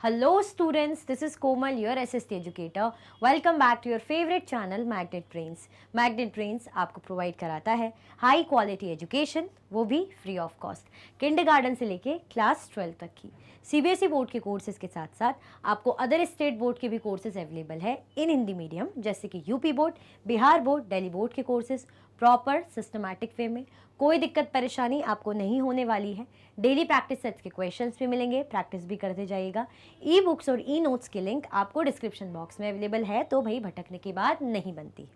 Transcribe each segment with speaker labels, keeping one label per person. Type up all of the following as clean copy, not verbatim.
Speaker 1: Hello students, this is Komal, your SST educator. Welcome back to your favorite channel Magnet Brains. Magnet Brains आपको provide कराता है high quality education, वो भी free of cost, kindergarten से लेके class 12 तक की सीबीएसई बोर्ड के कोर्सेज के साथ साथ आपको अदर स्टेट बोर्ड के भी कोर्सेज अवेलेबल है इन हिंदी मीडियम, जैसे कि UP board, Bihar board, Delhi board के कोर्सेज प्रॉपर सिस्टमैटिक वे में। कोई दिक्कत परेशानी आपको नहीं होने वाली है। डेली प्रैक्टिस सेट्स के क्वेश्चंस भी मिलेंगे, प्रैक्टिस भी करते जाइएगा। ई बुक्स और ई नोट्स के लिंक आपको डिस्क्रिप्शन बॉक्स में अवेलेबल है, तो भाई भटकने की बात नहीं बनती।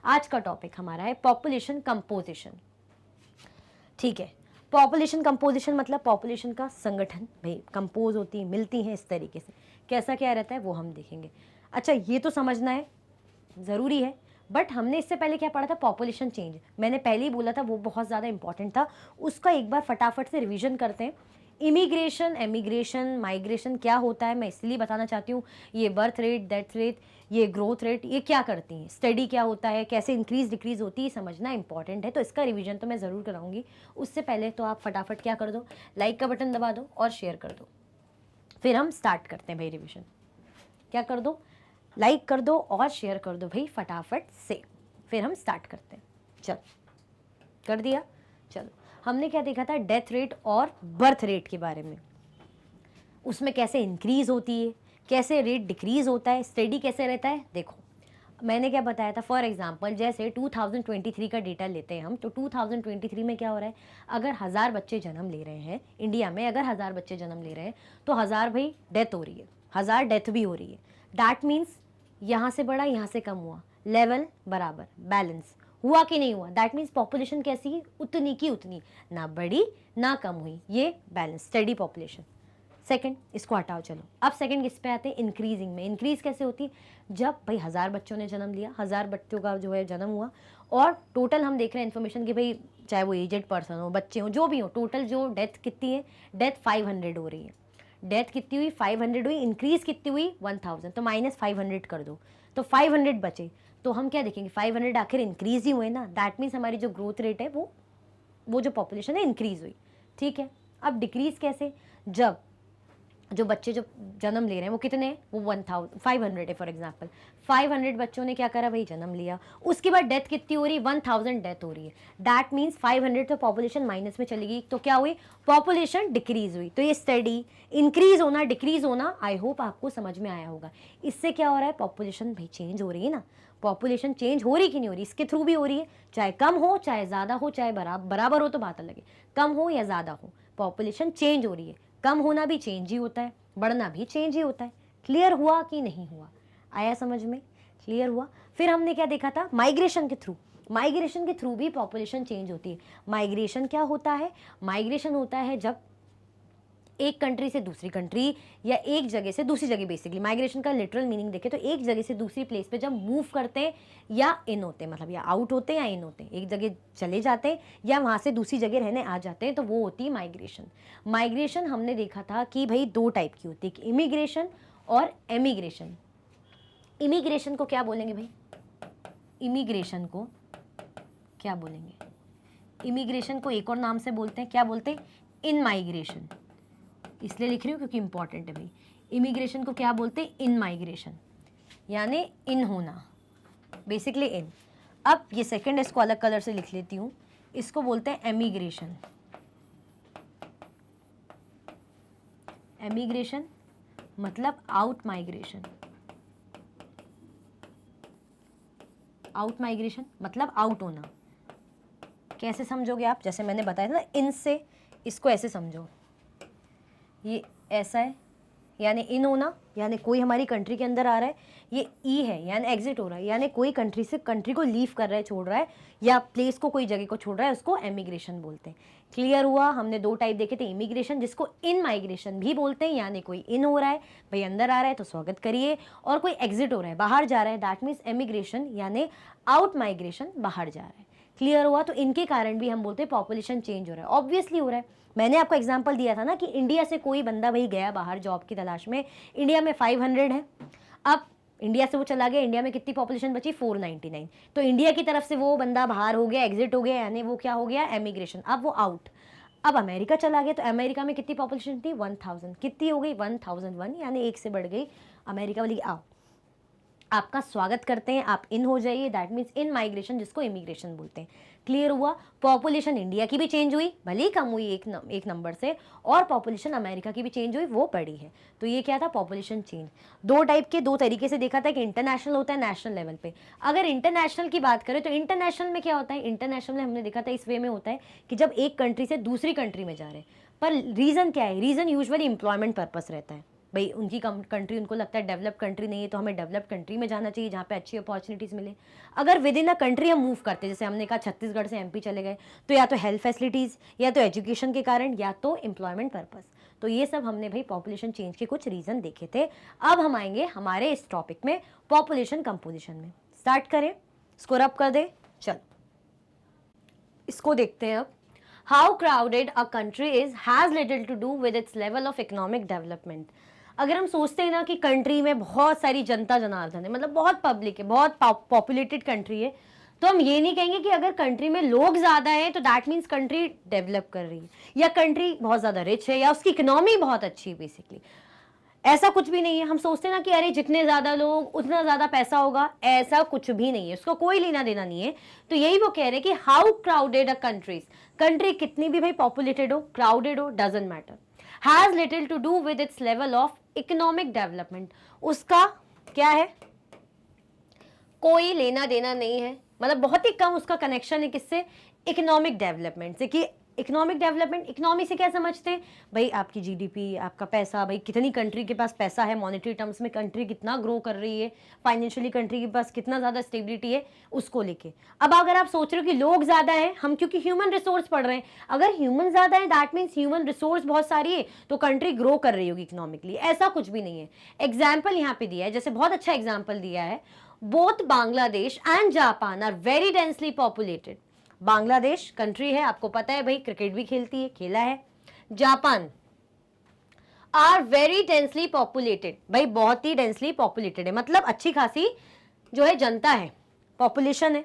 Speaker 1: आज का टॉपिक हमारा है पॉपुलेशन कंपोजिशन। ठीक है, पॉपुलेशन कंपोजिशन मतलब पॉपुलेशन का संगठन, भाई कंपोज होती है, मिलती हैं, इस तरीके से कैसा क्या रहता है वो हम देखेंगे। अच्छा, ये तो समझना है, ज़रूरी है, बट हमने इससे पहले क्या पढ़ा था? Population change. मैंने पहले ही बोला था वो बहुत ज़्यादा इंपॉर्टेंट था, उसका एक बार फटाफट से रिवीजन करते हैं। इमिग्रेशन, एमिग्रेशन, माइग्रेशन क्या होता है मैं इसलिए बताना चाहती हूँ। ये बर्थ रेट, डेथ रेट, ये ग्रोथ रेट, ये क्या करती हैं, स्टडी क्या होता है, कैसे इंक्रीज डिक्रीज होती है, समझना इंपॉर्टेंट है, तो इसका रिवीजन तो मैं ज़रूर कराऊंगी। उससे पहले तो आप फटाफट क्या कर दो, लाइक का बटन दबा दो और शेयर कर दो। फिर हम स्टार्ट करते हैं भाई रिवीजन। क्या कर दो, लाइक कर दो और शेयर कर दो भाई फटाफट से। फिर हम स्टार्ट करते हैं। चलो, कर दिया। चलो, हमने क्या देखा था? डेथ रेट और बर्थ रेट के बारे में। उसमें कैसे इंक्रीज होती है, कैसे रेट डिक्रीज होता है, स्टडी कैसे रहता है। देखो, मैंने क्या बताया था? फॉर एग्जांपल जैसे 2023 का डेटा लेते हैं हम, तो 2023 में क्या हो रहा है? अगर 1000 बच्चे जन्म ले रहे हैं इंडिया में, अगर 1000 बच्चे जन्म ले रहे हैं तो 1000 भाई डेथ हो रही है, 1000 डेथ भी हो रही है। दैट मीन्स यहाँ से बढ़ा, यहाँ से कम हुआ, लेवल बराबर, बैलेंस हुआ कि नहीं हुआ। दैट मीन्स पॉपुलेशन कैसी है? उतनी की उतनी, ना बढ़ी ना कम हुई, ये बैलेंस, स्टडी पॉपुलेशन। सेकंड, इसको हटाओ। चलो, अब सेकंड किस पे आते हैं? इंक्रीजिंग में। इंक्रीज कैसे होती है? जब भाई 1000 बच्चों ने जन्म लिया, 1000 बच्चों का जो है जन्म हुआ, और टोटल हम देख रहे हैं इन्फॉर्मेशन कि भाई चाहे वो एजेड पर्सन हो, बच्चे हो, जो भी हो, टोटल जो डेथ कितनी है? डेथ 500 हो रही है। डेथ कितनी हुई? 500 हुई। इंक्रीज कितनी हुई? 1000। तो माइनस 500 कर दो, तो 500 बचे। तो हम क्या देखेंगे? 500 आखिर इंक्रीज ही हुए ना। दैट मीन्स हमारी जो ग्रोथ रेट है वो जो पॉपुलेशन है इंक्रीज हुई। ठीक है, अब डिक्रीज कैसे? जब जो बच्चे जो जन्म ले रहे हैं वो कितने हैं? वो 500 है। फॉर एग्जांपल 500 बच्चों ने क्या करा भाई? जन्म लिया। उसके बाद डेथ कितनी हो रही है? 1000 डेथ हो रही है। दैट मीन्स 500 तो पॉपुलेशन माइनस में चली गई, तो क्या हुई? पॉपुलेशन डिक्रीज हुई। तो ये स्टडी इंक्रीज होना, डिक्रीज होना, आई होप आपको समझ में आया होगा। इससे क्या हो रहा है? पॉपुलेशन भाई चेंज हो रही है ना। पॉपुलेशन चेंज हो रही कि नहीं हो रही? इसके थ्रू भी हो रही है, चाहे कम हो चाहे ज़्यादा हो, चाहे बराबर हो तो बात अलग है, कम हो या ज़्यादा हो, पॉपुलेशन चेंज हो रही है। कम होना भी चेंज ही होता है, बढ़ना भी चेंज ही होता है। क्लियर हुआ कि नहीं हुआ? आया समझ में? क्लियर हुआ। फिर हमने क्या देखा था? माइग्रेशन के थ्रू। माइग्रेशन के थ्रू भी पॉपुलेशन चेंज होती है। माइग्रेशन क्या होता है? माइग्रेशन होता है जब एक कंट्री से दूसरी कंट्री या एक जगह से दूसरी जगह, बेसिकली माइग्रेशन का लिटरल मीनिंग देखें तो एक जगह से दूसरी प्लेस पे जब मूव करते हैं या इन होते हैं, मतलब या आउट होते हैं या इन होते हैं, एक जगह चले जाते हैं या वहाँ से दूसरी जगह रहने आ जाते हैं, तो वो होती है माइग्रेशन। माइग्रेशन हमने देखा था कि भाई 2 टाइप की होती है, इमिग्रेशन और एमिग्रेशन। इमिग्रेशन को क्या बोलेंगे भाई? इमिग्रेशन को क्या बोलेंगे? इमिग्रेशन को एक और नाम से बोलते हैं, क्या बोलते हैं? इन माइग्रेशन। इसलिए लिख रही हूँ क्योंकि इंपॉर्टेंट है भाई। इमिग्रेशन को क्या बोलते हैं? इन माइग्रेशन, यानी इन होना, बेसिकली इन। अब ये सेकंड, इसको अलग कलर से लिख लेती हूँ, इसको बोलते हैं एमिग्रेशन। एमिग्रेशन मतलब आउट माइग्रेशन। आउट माइग्रेशन मतलब आउट होना। कैसे समझोगे आप? जैसे मैंने बताया था ना, इन से, इसको ऐसे समझो, ये ऐसा है यानी इन होना, यानी कोई हमारी कंट्री के अंदर आ रहा है। ये ई है यानी एग्जिट हो रहा है, यानी कोई कंट्री से कंट्री को लीव कर रहा है, छोड़ रहा है, या प्लेस को, कोई जगह को छोड़ रहा है, उसको एमिग्रेशन बोलते हैं। क्लियर हुआ? हमने 2 टाइप देखे थे, इमिग्रेशन जिसको इन माइग्रेशन भी बोलते हैं, यानी कोई इन हो रहा है भाई, अंदर आ रहा है तो स्वागत करिए, और कोई एग्जिट हो रहा है, बाहर जा रहा है, दैट मीन्स एमिग्रेशन, यानी आउट माइग्रेशन, बाहर जा रहा है। क्लियर हुआ? तो इनके कारण भी हम बोलते हैं पॉपुलेशन चेंज हो रहा है। ऑब्वियसली हो रहा है। मैंने आपको एग्जांपल दिया था ना कि इंडिया से कोई बंदा भाई गया बाहर जॉब की तलाश में, इंडिया में 500 है। अब इंडिया से वो चला गया, इंडिया में कितनी पॉपुलेशन बची? 499। तो इंडिया की तरफ से वो बंदा बाहर हो गया, एग्जिट हो गया, यानी वो क्या हो गया? एमिग्रेशन। अब वो आउट। अब अमेरिका चला गया तो अमेरिका में कितनी पॉपुलेशन थी 1000, कितनी हो गई 1001, यानी एक से बढ़ गई। अमेरिका वाली आओ आपका स्वागत करते हैं, आप इन हो जाइए, दैट मीन्स इन माइग्रेशन, जिसको इमिग्रेशन बोलते हैं। क्लियर हुआ। पॉपुलेशन इंडिया की भी चेंज हुई, भले ही कम हुई एक नंबर से, और पॉपुलेशन अमेरिका की भी चेंज हुई, वो बढ़ी है। तो ये क्या था, पॉपुलेशन चेंज। दो टाइप के, दो तरीके से देखा था कि इंटरनेशनल होता है, नेशनल लेवल पे। अगर इंटरनेशनल की बात करें तो इंटरनेशनल में क्या होता है, इंटरनेशनल में हमने देखा था इस वे में होता है कि जब एक कंट्री से दूसरी कंट्री में जा रहे हैं, पर रीज़न क्या है, रीज़न यूजुअली एम्प्लॉयमेंट पर्पस रहता है। भाई उनकी कंट्री, उनको लगता है डेवलप कंट्री नहीं है तो हमें डेवलप कंट्री में जाना चाहिए जहाँ पे अच्छी अपॉर्चुनिटीज़ मिले। अगर विद इन अ कंट्री हम मूव करते हैं, जैसे हमने कहा छत्तीसगढ़ से एमपी चले गए, तो या तो हेल्थ फैसिलिटीज़, या तो एजुकेशन के कारण, या तो एम्प्लॉयमेंट पर्पस। तो ये सब हमने भाई पॉपुलेशन चेंज के कुछ रीज़न देखे थे। अब हम आएंगे हमारे इस टॉपिक में पॉपुलेशन कंपोजिशन में। स्टार्ट करें, इसको रब कर दे, चल इसको देखते हैं अब। How crowded a country is has little to do with its level of economic development. अगर हम सोचते हैं ना कि कंट्री में बहुत सारी जनता जनार्दन है, मतलब बहुत पब्लिक है, बहुत पॉपुलेटेड कंट्री है, तो हम ये नहीं कहेंगे कि अगर कंट्री में लोग ज़्यादा हैं तो दैट मीन्स कंट्री डेवलप कर रही है, या कंट्री बहुत ज़्यादा रिच है, या उसकी इकोनॉमी बहुत अच्छी है। बेसिकली ऐसा कुछ भी नहीं है। हम सोचते हैं ना कि अरे जितने ज़्यादा लोग उतना ज़्यादा पैसा होगा, ऐसा कुछ भी नहीं है, उसको कोई लेना देना नहीं है। तो यही वो कह रहे हैं कि how crowded a countries, country कितनी भी भाई पॉपुलेटेड हो, क्राउडेड हो, doesn't matter, has little to do with its level of economic development. उसका क्या है, कोई लेना देना नहीं है, मतलब बहुत ही कम उसका कनेक्शन है किससे, इकोनॉमिक डेवलपमेंट से। कि इकोनॉमिक डेवलपमेंट, इकोनॉमी से क्या समझते हैं भाई, आपकी जीडीपी, आपका पैसा, भाई कितनी कंट्री के पास पैसा है, मॉनेटरी टर्म्स में कंट्री कितना ग्रो कर रही है, फाइनेंशियली कंट्री के पास कितना ज़्यादा स्टेबिलिटी है, उसको लेके। अब अगर आप सोच रहे हो कि लोग ज़्यादा हैं, हम क्योंकि ह्यूमन रिसोर्स पढ़ रहे हैं, अगर ह्यूमन ज़्यादा है दैट मीन्स ह्यूमन रिसोर्स बहुत सारी है, तो कंट्री ग्रो कर रही होगी इकोनॉमिकली, ऐसा कुछ भी नहीं है। एग्जाम्पल यहाँ पे दिया है, जैसे बहुत अच्छा एग्जाम्पल दिया है, both Bangladesh and Japan are very densely populated. Bangladesh country है, आपको पता है भाई, क्रिकेट भी खेलती है, खेला है। Japan are very densely populated, भाई बहुत ही डेंसली पॉपुलेटेड है, मतलब अच्छी खासी जो है जनता है, पॉपुलेशन है।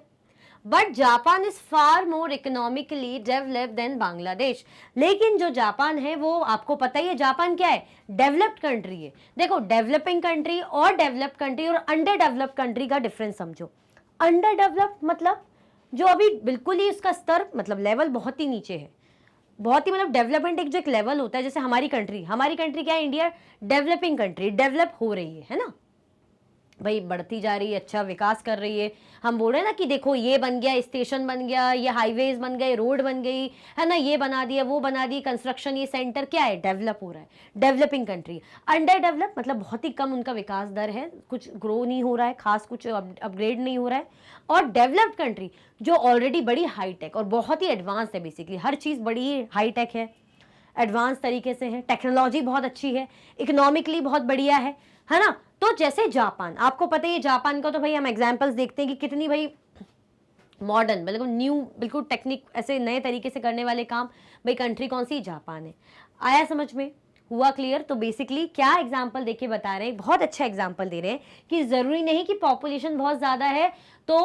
Speaker 1: But Japan is far more economically developed than Bangladesh. लेकिन जो जापान है वो आपको पता ही है, जापान क्या है, डेवलप्ड कंट्री है। देखो डेवलपिंग कंट्री और डेवलप्ड कंट्री और अंडर डेवलप्ड कंट्री का डिफरेंस समझो। अंडर डेवलप्ड मतलब जो अभी बिल्कुल ही उसका स्तर, मतलब लेवल बहुत ही नीचे है, बहुत ही, मतलब डेवलपमेंट एक जो एक लेवल होता है, जैसे हमारी कंट्री क्या है, इंडिया डेवलपिंग कंट्री, डेवलप हो रही है ना भाई, बढ़ती जा रही है, अच्छा विकास कर रही है। हम बोल रहे हैं ना कि देखो ये बन गया, स्टेशन बन गया, ये हाईवेज बन गए, रोड बन गई है ना, ये बना दिया, वो बना दी, कंस्ट्रक्शन, ये सेंटर क्या है, डेवलप हो रहा है, डेवलपिंग कंट्री। अंडर डेवलप मतलब बहुत ही कम उनका विकास दर है, कुछ ग्रो नहीं हो रहा है, खास कुछ अपग्रेड नहीं हो रहा है। और डेवलप्ड कंट्री जो ऑलरेडी बड़ी हाईटेक और बहुत ही एडवांस है, बेसिकली हर चीज़ बड़ी हाईटेक है, एडवांस तरीके से है, टेक्नोलॉजी बहुत अच्छी है, इकोनॉमिकली बहुत बढ़िया है ना। तो जैसे जापान, आपको पता है जापान का, तो भाई हम एग्जांपल्स देखते हैं कि कितनी भाई मॉडर्न, बिल्कुल न्यू, बिल्कुल टेक्निक, ऐसे नए तरीके से करने वाले काम, भाई कंट्री कौन सी, जापान है। आया समझ में, हुआ क्लियर। तो बेसिकली क्या एग्जाम्पल देके बता रहे हैं, बहुत अच्छा एग्जाम्पल दे रहे हैं कि जरूरी नहीं कि पॉपुलेशन बहुत ज्यादा है तो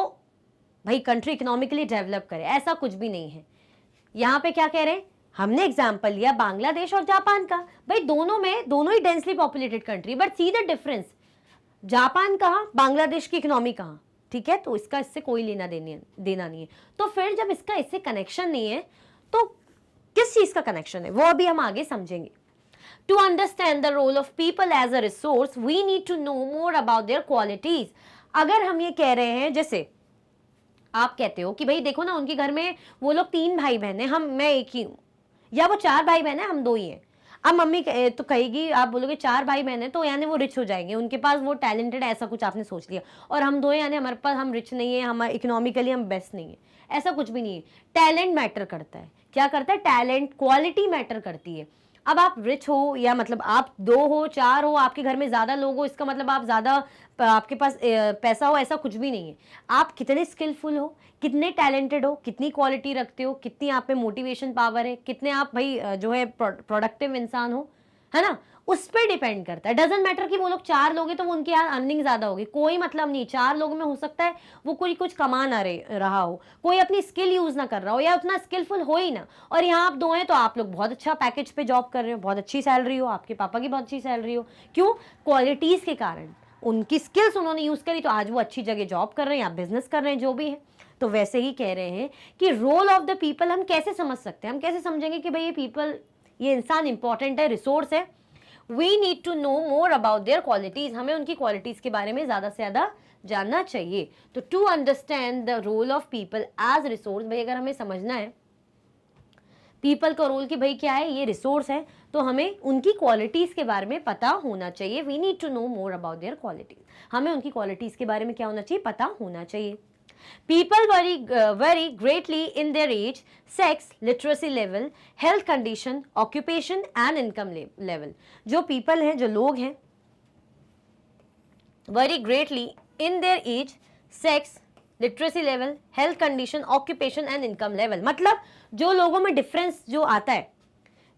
Speaker 1: भाई कंट्री इकोनॉमिकली डेवलप करे, ऐसा कुछ भी नहीं है। यहाँ पे क्या कह रहे हैं, हमने एग्जाम्पल लिया बांग्लादेश और जापान का, भाई दोनों में, दोनों ही densely populated country, but see the difference, Japan कहाँ, बांग्लादेश की इकोनॉमी कहाँ, ठीक है। तो इसका इससे कोई लेना देना नहीं है। तो फिर जब इसका इससे कनेक्शन नहीं है तो किस चीज का कनेक्शन है, वो अभी हम आगे समझेंगे। To understand the role of people as a resource we need to know more about their qualities. अगर हम ये कह रहे हैं, जैसे आप कहते हो कि भाई देखो ना, उनके घर में वो लोग 3 भाई बहन है, मैं एक ही हूँ, या वो 4 भाई बहन है, हम 2 ही हैं। अब मम्मी तो कहेगी, आप बोलोगे 4 भाई बहन है तो यानी वो रिच हो जाएंगे, उनके पास वो टैलेंटेड है, ऐसा कुछ आपने सोच लिया, और हम 2 यानी हमारे पास, हम रिच नहीं है, हम इकोनॉमिकली हम बेस्ट नहीं है, ऐसा कुछ भी नहीं है। टैलेंट मैटर करता है, क्या करता है, टैलेंट, क्वालिटी मैटर करती है। अब आप रिच हो, या मतलब आप 2 हो, 4 हो, आपके घर में ज्यादा लोग हो, इसका मतलब आप ज्यादा, आपके पास पैसा हो, ऐसा कुछ भी नहीं है। आप कितने स्किलफुल हो, कितने टैलेंटेड हो, कितनी क्वालिटी रखते हो, कितनी आप में मोटिवेशन पावर है, कितने आप भाई जो है प्रोडक्टिव इंसान हो, है ना, उस पर डिपेंड करता है। डजेंट मैटर कि वो लोग 4 लोग हैं तो वो उनके यहाँ अर्निंग ज्यादा होगी, कोई मतलब नहीं। 4 लोगों में हो सकता है वो कोई कुछ कमा ना रहा हो, कोई अपनी स्किल यूज ना कर रहा हो, या उतना स्किलफुल हो ही ना, और यहाँ आप 2 हैं तो आप लोग बहुत अच्छा पैकेज पे जॉब कर रहे हो, बहुत अच्छी सैलरी हो, आपके पापा की बहुत अच्छी सैलरी हो। क्यों? क्वालिटीज के कारण, उनकी स्किल्स उन्होंने यूज करी तो आज वो अच्छी जगह जॉब कर रहे हैं, आप बिजनेस कर रहे हैं, जो भी है। तो वैसे ही कह रहे हैं कि रोल ऑफ द पीपल हम कैसे समझ सकते हैं, हम कैसे समझेंगे कि भाई ये पीपल, ये इंसान इंपॉर्टेंट है, रिसोर्स है। We need to know more about their qualities, हमें उनकी क्वालिटीज के बारे में ज्यादा से ज्यादा जानना चाहिए। तो to understand the role of people as resource, भाई अगर हमें समझना है पीपल का रोल कि भाई क्या है, ये रिसोर्स है, तो हमें उनकी क्वालिटीज के बारे में पता होना चाहिए। We need to know more about their qualities, हमें उनकी क्वालिटीज के बारे में क्या होना चाहिए, पता होना चाहिए। People vary greatly in their age, sex, literacy level, health condition, occupation and income level. जो people हैं, जो लोग हैं, vary greatly in their age, sex, literacy level, health condition, occupation and income level. मतलब जो लोगों में डिफरेंस जो आता है,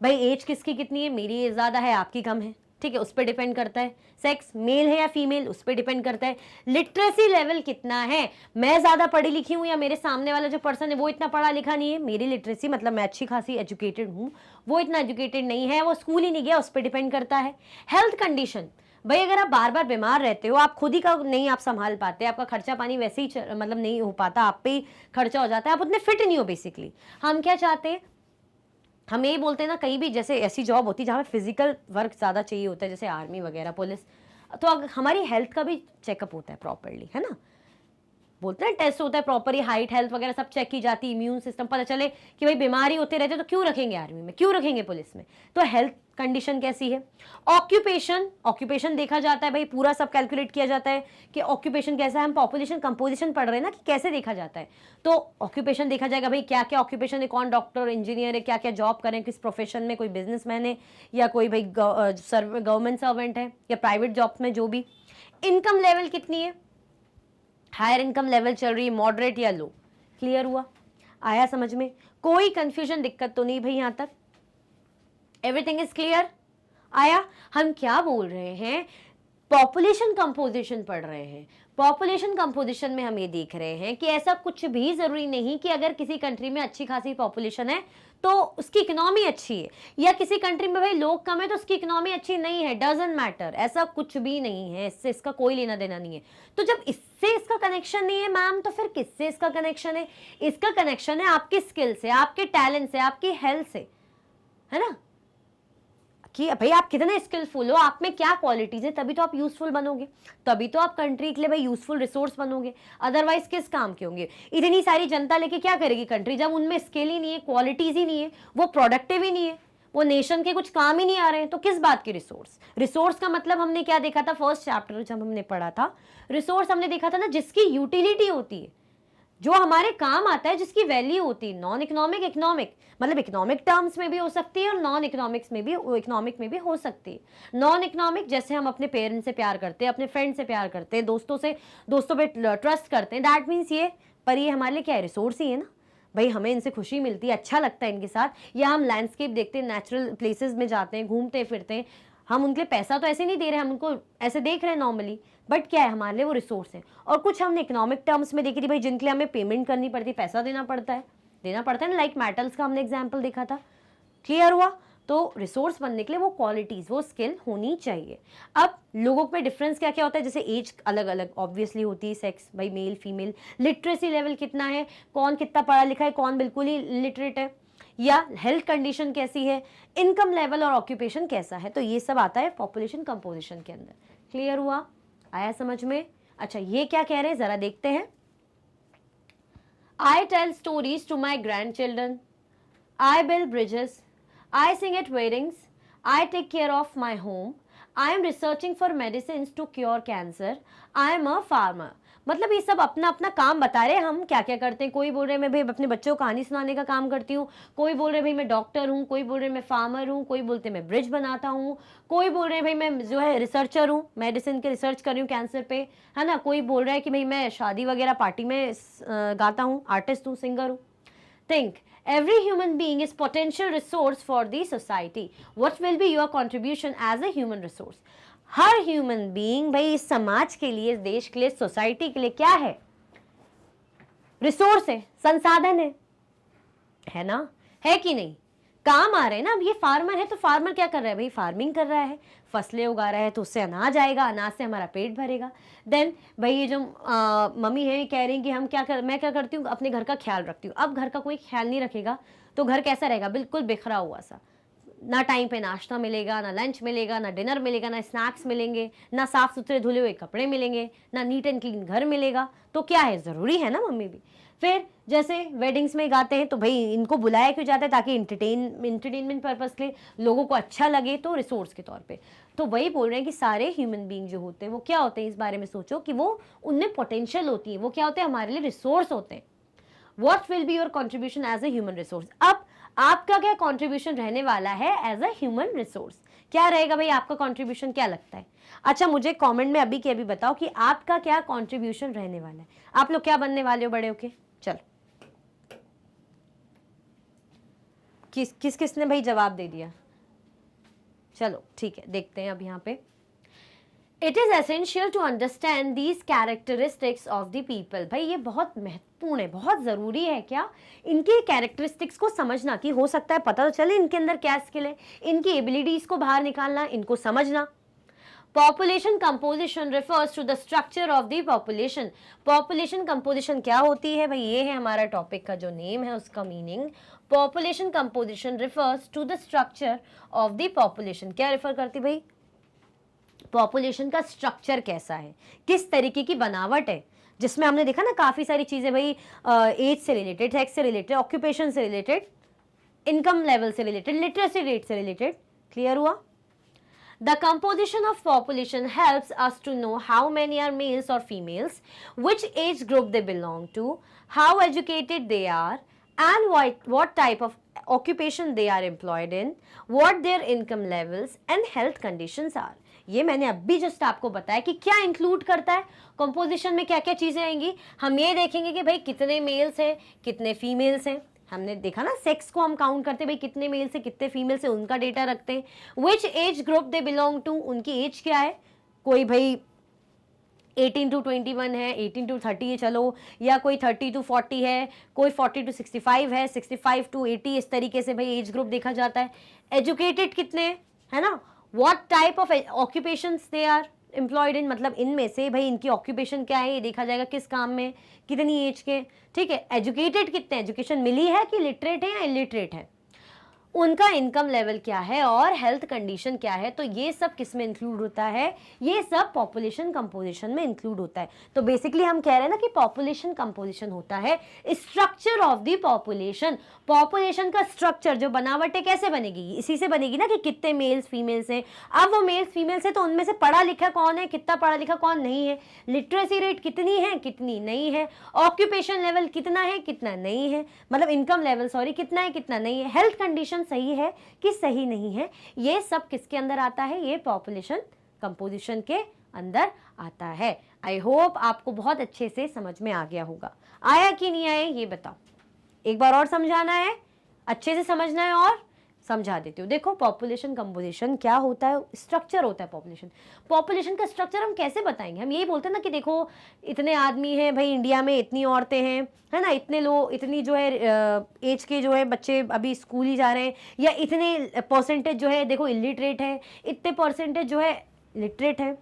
Speaker 1: भाई एज किसकी कितनी है, मेरी एज ज्यादा है, आपकी कम है, ठीक है, उस पर डिपेंड करता है। सेक्स मेल है या फीमेल, उस पर डिपेंड करता है। लिटरेसी लेवल कितना है, मैं ज्यादा पढ़ी लिखी हूं या मेरे सामने वाला जो पर्सन है वो इतना पढ़ा लिखा नहीं है, मेरी लिटरेसी मतलब मैं अच्छी खासी एजुकेटेड हूं, वो इतना एजुकेटेड नहीं है, वो स्कूल ही नहीं गया, उस पर डिपेंड करता है। हेल्थ कंडीशन, भाई अगर आप बार बार बीमार रहते हो, आप खुद ही का नहीं आप संभाल पाते, आपका खर्चा पानी वैसे ही मतलब नहीं हो पाता, आप पे ही खर्चा हो जाता है, आप उतने फिट नहीं हो। बेसिकली हम क्या चाहते हैं, हम यही बोलते हैं ना, कहीं भी जैसे ऐसी जॉब होती है जहाँ पे फिजिकल वर्क ज़्यादा चाहिए होता है, जैसे आर्मी वगैरह, पुलिस, तो अगर हमारी हेल्थ का भी चेकअप होता है प्रॉपरली, है ना, बोलते हैं टेस्ट होता है प्रॉपरली, हाइट हेल्थ वगैरह सब चेक की जाती है, इम्यून सिस्टम पता चले कि भाई बीमारी होते रहते तो क्यों रखेंगे आर्मी में, क्यों रखेंगे पुलिस में। तो हेल्थ कंडीशन कैसी है। ऑक्यूपेशन, ऑक्यूपेशन देखा जाता है, भाई पूरा सब कैलकुलेट किया जाता है कि ऑक्यूपेशन कैसा है। हम पॉपुलेशन कंपोजिशन पढ़ रहे हैं ना कि कैसे देखा जाता है, तो ऑक्यूपेशन देखा जाएगा, भाई क्या क्या ऑक्यूपेशन है, कौन डॉक्टर इंजीनियर है, क्या क्या जॉब करें, किस प्रोफेशन में, कोई बिजनेसमैन है या कोई भाई गवर्नमेंट सर्वेंट है या प्राइवेट जॉब में, जो भी। इनकम लेवल कितनी है, हायर इनकम लेवल चल रही है, मॉडरेट या लो। क्लियर हुआ, आया समझ में, कोई कंफ्यूजन दिक्कत तो नहीं भाई, यहां तक एवरीथिंग इज क्लियर। आया, हम क्या बोल रहे हैं, पॉपुलेशन कंपोजिशन पढ़ रहे हैं। पॉपुलेशन कंपोजिशन में हम ये देख रहे हैं कि ऐसा कुछ भी जरूरी नहीं कि अगर किसी कंट्री में अच्छी खासी पॉपुलेशन है तो उसकी इकोनॉमी अच्छी है, या किसी कंट्री में भाई लोग कम है तो उसकी इकोनॉमी अच्छी नहीं है, डजंट मैटर, ऐसा कुछ भी नहीं है, इससे इसका कोई लेना देना नहीं है। तो जब इससे इसका कनेक्शन नहीं है मैम, तो फिर किससे इसका कनेक्शन है, इसका कनेक्शन है आपकी स्किल से, आपके टैलेंट से, आपकी हेल्थ से, है ना, कि भाई आप कितने स्किलफुल हो, आप में क्या क्वालिटीज है, तभी तो आप यूजफुल बनोगे, तभी तो आप कंट्री के लिए भाई यूजफुल रिसोर्स बनोगे, अदरवाइज किस काम के होंगे। इतनी सारी जनता लेके क्या करेगी कंट्री, जब उनमें स्किल ही नहीं है, क्वालिटीज ही नहीं है, वो प्रोडक्टिव ही नहीं है, वो नेशन के कुछ काम ही नहीं आ रहे हैं, तो किस बात की रिसोर्स। रिसोर्स का मतलब हमने क्या देखा था फर्स्ट चैप्टर जब हमने पढ़ा था, रिसोर्स हमने देखा था ना जिसकी यूटिलिटी होती है, जो हमारे काम आता है, जिसकी वैल्यू होती है। नॉन इकोनॉमिक, इकोनॉमिक मतलब इकोनॉमिक टर्म्स में भी हो सकती है और नॉन इकोनॉमिक्स में भी, इकोनॉमिक में भी हो सकती है। नॉन इकोनॉमिक जैसे हम अपने पेरेंट्स से प्यार करते हैं, अपने फ्रेंड से प्यार करते हैं, दोस्तों पे ट्रस्ट करते हैं, दैट मीन्स ये, पर ये हमारे लिए क्या है, रिसोर्स ही है ना भाई, हमें इनसे खुशी मिलती है, अच्छा लगता है इनके साथ, या हम लैंडस्केप देखते हैं, नेचुरल प्लेसेस में जाते हैं, घूमते फिरते हैं, हम उनके लिए पैसा तो ऐसे नहीं दे रहे, हम उनको ऐसे देख रहे हैं नॉर्मली, बट क्या है हमारे लिए वो रिसोर्स है। और कुछ हमने इकोनॉमिक टर्म्स में देखी थी भाई, जिनके लिए हमें पेमेंट करनी पड़ती है, पैसा देना पड़ता है ना, लाइक मेटल्स का हमने एग्जाम्पल देखा था। क्लियर हुआ, तो रिसोर्स बनने के लिए वो क्वालिटीज, वो स्किल होनी चाहिए। अब लोगों पे डिफरेंस क्या क्या होता है, जैसे एज अलग अलग ऑब्वियसली होती है, सेक्स भाई मेल फीमेल, लिटरेसी लेवल कितना है, कौन कितना पढ़ा लिखा है, कौन बिल्कुल ही लिटरेट है, या हेल्थ कंडीशन कैसी है, इनकम लेवल और ऑक्यूपेशन कैसा है, तो ये सब आता है पॉपुलेशन कंपोजिशन के अंदर। क्लियर हुआ, आया समझ में। अच्छा ये क्या कह रहे हैं जरा देखते हैं। I tell stories to my grandchildren, I build bridges, I sing at weddings, I take care of my home, I am researching for medicines to cure cancer, I am a farmer। मतलब ये सब अपना अपना काम बता रहे हैं, हम क्या क्या करते हैं। कोई बोल रहे हैं मैं भाई अपने बच्चों को कहानी सुनाने का काम करती हूँ, कोई बोल रहे हैं भाई मैं डॉक्टर हूँ, कोई बोल रहे हैं मैं फार्मर हूँ, कोई बोलते हैं मैं ब्रिज बनाता हूँ, कोई बोल रहे हैं भाई मैं जो है रिसर्चर हूँ, मेडिसिन के रिसर्च कर रही हूँ कैंसर पे, है ना, कोई बोल रहा है कि भाई मैं शादी वगैरह पार्टी में गाता हूँ, आर्टिस्ट हूँ, सिंगर हूँ। Think every human being is potential resource for the society. What will be your contribution as a human resource? Her human being भाई इस समाज के लिए, इस देश के लिए, सोसाइटी के लिए क्या है? रिसोर्स है, संसाधन है ना? है कि नहीं? काम आ रहे हैं ना। अब ये फार्मर है तो फार्मर क्या कर रहा है भाई? फार्मिंग कर रहा है, फसलें उगा रहा है, तो उससे अनाज आएगा, अनाज से हमारा पेट भरेगा। देन भाई ये जो मम्मी है कह रही हैं कि मैं क्या करती हूँ, अपने घर का ख्याल रखती हूँ। अब घर का कोई ख्याल नहीं रखेगा तो घर कैसा रहेगा? बिल्कुल बिखरा हुआ सा। ना टाइम पे नाश्ता मिलेगा, ना लंच मिलेगा, ना डिनर मिलेगा, ना स्नैक्स मिलेंगे, ना साफ सुथरे धुले हुए कपड़े मिलेंगे, ना नीट एंड क्लीन घर मिलेगा। तो क्या है, ज़रूरी है ना मम्मी भी। फिर जैसे वेडिंग्स में गाते हैं तो भाई इनको बुलाया क्यों जाता है? ताकि इंटरटेनमेंट पर्पस के लोगों को अच्छा लगे, तो रिसोर्स के तौर पे। तो वही बोल रहे हैं कि सारे ह्यूमन बीइंग जो होते हैं वो क्या होते हैं, इस बारे में सोचो कि वो उनमें पोटेंशियल होती है, वो क्या होते हैं? हमारे लिए रिसोर्स होते हैं। What will be your contribution as a human resource? अब आपका क्या कॉन्ट्रीब्यूशन रहने वाला है एज अ ह्यूमन रिसोर्स? क्या रहेगा भाई आपका कॉन्ट्रीब्यूशन? क्या लगता है? अच्छा मुझे कमेंट में अभी के अभी बताओ कि आपका क्या कॉन्ट्रीब्यूशन रहने वाला है। आप लोग क्या बनने वाले हो बड़े होके? चलो, किसने भाई जवाब दे दिया? चलो ठीक है, देखते हैं अब यहाँ पे। It is essential to understand these characteristics of the people. भाई ये बहुत महत्वपूर्ण है, बहुत जरूरी है क्या, इनकी कैरेक्टरिस्टिक्स को समझना, कि हो सकता है पता तो चले इनके अंदर क्या स्किल है, इनकी एबिलिटीज को बाहर निकालना, इनको समझना। Population composition refers to the structure of the population. Population composition क्या होती है भाई? ये है हमारा टॉपिक का जो नेम है, उसका meaning. Population composition refers to the structure of the population. क्या रेफर करती भाई? पॉपुलेशन का स्ट्रक्चर कैसा है, किस तरीके की बनावट है, जिसमें हमने देखा ना काफी सारी चीजें भाई, एज से रिलेटेड, सेक्स से रिलेटेड, ऑक्यूपेशन से रिलेटेड, इनकम लेवल से रिलेटेड, लिटरेसी रेट से रिलेटेड। क्लियर हुआ? The composition of population helps us to know how many are males or females, which age group they belong to, how educated they are, and what type of occupation they are employed in, what their income levels and health conditions are. ये मैंने अभी just आपको बताया कि क्या include करता है composition में, क्या क्या चीजें आएंगी। हम ये देखेंगे कि भाई कितने मेल्स हैं, कितने फीमेल्स हैं। हमने देखा ना सेक्स को हम काउंट करते भाई, कितने मेल से कितने फीमेल से, उनका डेटा रखते हैं। Which age group they belong to, उनकी एज क्या है। कोई भाई 18 to 21 है, 18 to 30 है चलो, या कोई 30 to 40 है, कोई 40 to 65 है, 65 to 80, इस तरीके से भाई एज ग्रुप देखा जाता है। एजुकेटेड कितने है ना, what type of occupations they are employed in, मतलब इनमें से भाई इनकी ऑक्यूपेशन क्या है ये देखा जाएगा, किस काम में, कितनी एज के। ठीक है, एजुकेटेड कितने, एजुकेशन मिली है कि लिटरेट है या इलिटरेट है, उनका इनकम लेवल क्या है और हेल्थ कंडीशन क्या है। तो ये सब किस में इंक्लूड होता है? ये सब पॉपुलेशन कंपोजिशन में इंक्लूड होता है। तो बेसिकली हम कह रहे हैं ना कि पॉपुलेशन कंपोजिशन होता है structure of the population. Population का स्ट्रक्चर, जो बनावट है, कैसे बनेगी? इसी से बनेगी ना कि कितने मेल्स फीमेल्स हैं। अब वो मेल्स फीमेल्स है तो उनमें से पढ़ा लिखा कौन है, कितना पढ़ा लिखा कौन नहीं है, लिटरेसी रेट कितनी है, कितनी नहीं है, ऑक्यूपेशन लेवल कितना है, कितना नहीं है, मतलब इनकम लेवल सॉरी कितना है, कितना नहीं है, हेल्थ कंडीशन सही है कि सही नहीं है। ये सब किसके अंदर आता है? ये पॉपुलेशन कंपोजिशन के अंदर आता है। आई होप आपको बहुत अच्छे से समझ में आ गया होगा। आया कि नहीं आया ये बताओ, एक बार और समझाना है, अच्छे से समझना है और समझा देती हूँ। देखो पॉपुलेशन कंपोजिशन क्या होता है, स्ट्रक्चर होता है पॉपुलेशन। पॉपुलेशन का स्ट्रक्चर हम कैसे बताएंगे? हम यही बोलते हैं ना कि देखो इतने आदमी हैं भाई इंडिया में, इतनी औरतें हैं, है ना, इतने लोग, इतनी जो है एज के जो है बच्चे अभी स्कूल ही जा रहे हैं, या इतने परसेंटेज जो है देखो इलिटरेट है, इतने परसेंटेज जो है लिटरेट है।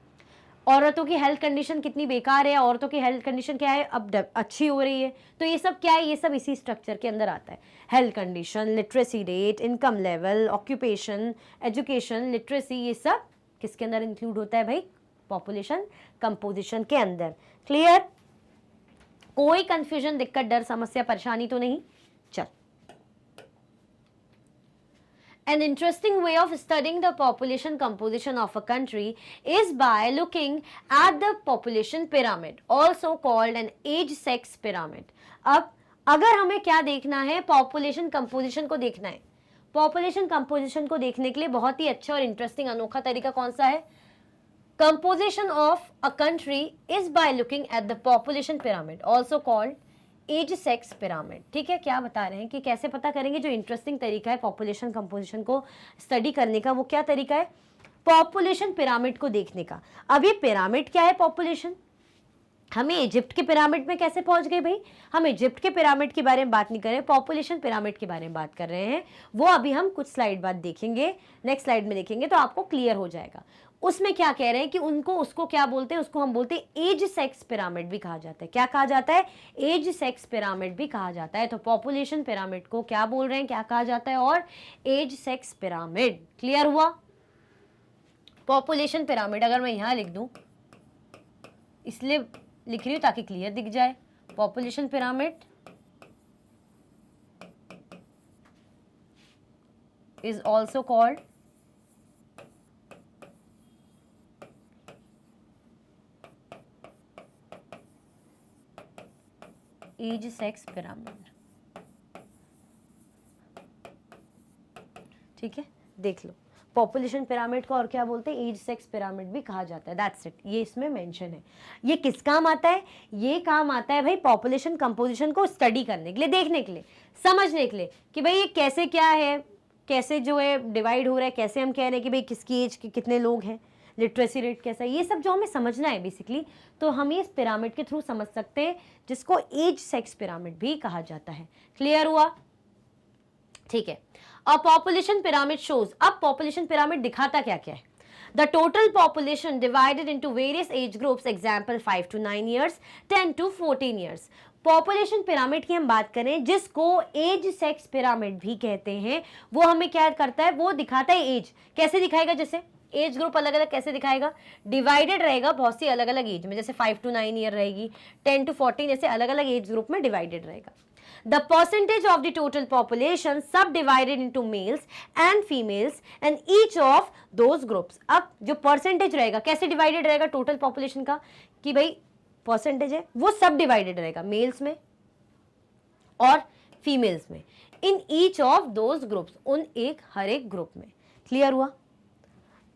Speaker 1: औरतों की हेल्थ कंडीशन कितनी बेकार है, औरतों की हेल्थ कंडीशन क्या है, अब अच्छी हो रही है। तो ये सब क्या है? ये सब इसी स्ट्रक्चर के अंदर आता है। Health condition, literacy rate, income level, occupation, education, literacy, ये सब किसके अंदर इंक्लूड होता है भाई? पॉपुलेशन कंपोजिशन के अंदर। क्लियर? कोई कंफ्यूजन, दिक्कत, डर, समस्या, परेशानी तो नहीं? चल, an interesting way of studying the population composition of a country is by looking at the population pyramid, also called an age sex pyramid. अब अगर हमें क्या देखना है, पॉपुलेशन कंपोजिशन को देखना है। पॉपुलेशन कंपोजिशन को देखने के लिए बहुत ही अच्छा और इंटरेस्टिंग अनोखा तरीका कौन सा है? Composition of a country is by looking at the population pyramid, also called age sex pyramid. ठीक है, क्या बता रहे हैं कि कैसे पता करेंगे? जो इंटरेस्टिंग तरीका है पॉपुलेशन कंपोजिशन को स्टडी करने का, वो क्या तरीका है? पॉपुलेशन पिरामिड को देखने का। अब ये पिरामिड क्या है? पॉपुलेशन। हमें इजिप्ट के पिरामिड में कैसे पहुंच गए भाई? हम इजिप्ट के पिरामिड के बारे में बात नहीं कर रहे, पॉपुलेशन पिरामिड के बारे में बात कर रहे हैं। वो अभी हम कुछ स्लाइड बाद देखेंगे, नेक्स्ट स्लाइड में देखेंगे तो आपको क्लियर हो जाएगा। उसमें क्या कह रहे हैं कि उनको, उसको क्या बोलते हैं? उसको हम बोलते हैं एज सेक्स पिरामिड भी कहा जाता है। क्या कहा जाता है? एज सेक्स पिरामिड भी कहा जाता है। तो पॉपुलेशन पिरामिड को क्या बोल रहे हैं, क्या कहा जाता है? और एज सेक्स पिरामिड। क्लियर हुआ? पॉपुलेशन पिरामिड अगर मैं यहां लिख दूं, इसलिए लिख रही हूं ताकि क्लियर दिख जाए। Population pyramid is also called age sex pyramid. ठीक है, देख लो, पॉपुलेशन पिरामिड को और क्या बोलते हैं? एज सेक्स पिरामिड भी कहा जाता है। दैट्स इट, ये इसमें मेंशन है। ये किस काम आता है? ये काम आता है भाई पॉपुलेशन कंपोजिशन को स्टडी करने के लिए, देखने के लिए, समझने के लिए कि भाई ये कैसे क्या है, कैसे जो है डिवाइड हो रहा है, कैसे हम कह रहे हैं कि भाई किसकी एज के कितने लोग हैं, लिटरेसी रेट कैसा है, ये सब जो हमें समझना है बेसिकली, तो हम ये इस पिरामिड के थ्रू समझ सकते हैं, जिसको एज सेक्स पिरामिड भी कहा जाता है। क्लियर हुआ? ठीक है, अ पॉपुलेशन पिरामिड शोज, अब पॉपुलेशन पिरामिड दिखाता क्या क्या है? The total population divided into various age groups, example 5 to 9 years, 10 to 14 years। Population pyramid की हम बात करें, जिसको एज सेक्स पिरामिड भी कहते हैं, वो हमें क्या करता है? वो दिखाता है एज। कैसे दिखाएगा? जैसे एज ग्रुप अलग अलग कैसे दिखाएगा? डिवाइडेड रहेगा बहुत सी अलग अलग एज में, जैसे 5 to 9 year रहेगी, 10 to 14, ऐसे अलग अलग एज ग्रुप में डिवाइडेड रहेगा। The percentage of the total population subdivided into males and females and each of those groups। अब जो परसेंटेज रहेगा कैसे डिवाइडेड रहेगा टोटल पॉपुलेशन का? कि भाई परसेंटेज है वो सब डिवाइडेड रहेगा मेल्स में और फीमेल्स में, in each of those groups, उन हर एक ग्रुप में। क्लियर हुआ?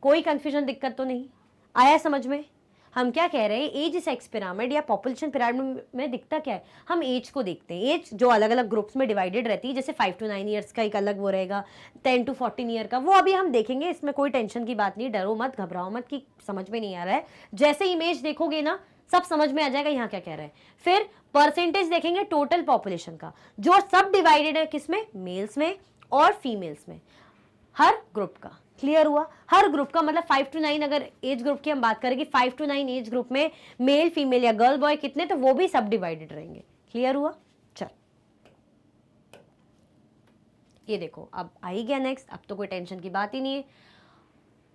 Speaker 1: कोई कंफ्यूजन, दिक्कत तो नहीं आया समझ में? हम क्या कह रहे हैं, एज सेक्स पिरामिड या पॉपुलेशन पिरामिड में दिखता क्या है? हम एज को देखते हैं, एज जो अलग अलग ग्रुप्स में डिवाइडेड रहती है, जैसे 5 to 9 years का एक अलग वो रहेगा, 10 to 14 year का, वो अभी हम देखेंगे, इसमें कोई टेंशन की बात नहीं, डरो मत, घबराओ मत कि समझ में नहीं आ रहा है। जैसे इमेज देखोगे ना, सब समझ में आ जाएगा यहाँ क्या कह रहा है। फिर परसेंटेज देखेंगे टोटल पॉपुलेशन का, जो सब डिवाइडेड है किसमें? मेल्स में और फीमेल्स में, हर ग्रुप का। क्लियर हुआ? हर ग्रुप का मतलब 5 to 9, अगर एज ग्रुप की हम बात करें कि 5 to 9 एज ग्रुप में मेल फीमेल या गर्ल बॉय कितने, तो वो भी सब डिवाइडेड रहेंगे। क्लियर हुआ? चल, ये देखो अब आ ही गया नेक्स्ट, अब तो कोई टेंशन की बात ही नहीं है।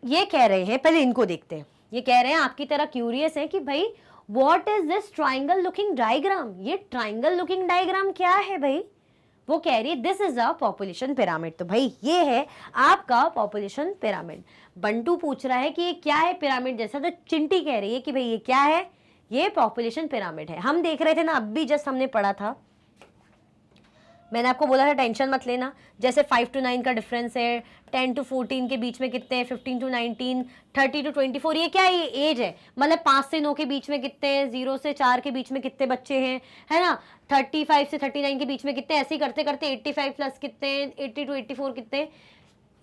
Speaker 1: ये कह रहे हैं, पहले इनको देखते हैं। ये कह रहे हैं आपकी तरह क्यूरियस है कि भाई what is this triangle looking diagram? ये ट्राइंगल लुकिंग डायग्राम क्या है भाई? वो कह रही है this is a population pyramid. तो भाई ये है आपका पॉपुलेशन पिरामिड। बंटू पूछ रहा है कि ये क्या है पिरामिड जैसा, तो चिंटी कह रही है कि भाई ये क्या है? ये पॉपुलेशन पिरामिड है। हम देख रहे थे ना, अब भी जस्ट हमने पढ़ा था, मैंने आपको बोला था टेंशन मत लेना। जैसे 5 to 9 का डिफरेंस है, 10 to 14 के बीच में कितने हैं, 15 to 19, 30 to 24, ये क्या है? ये एज है, मतलब 5 से 9 के बीच में कितने हैं, 0 से 4 के बीच में कितने बच्चे हैं, है ना, 35 से 39 के बीच में कितने, ऐसे ही करते करते 85 प्लस कितने हैं, 80 to 84 कितने।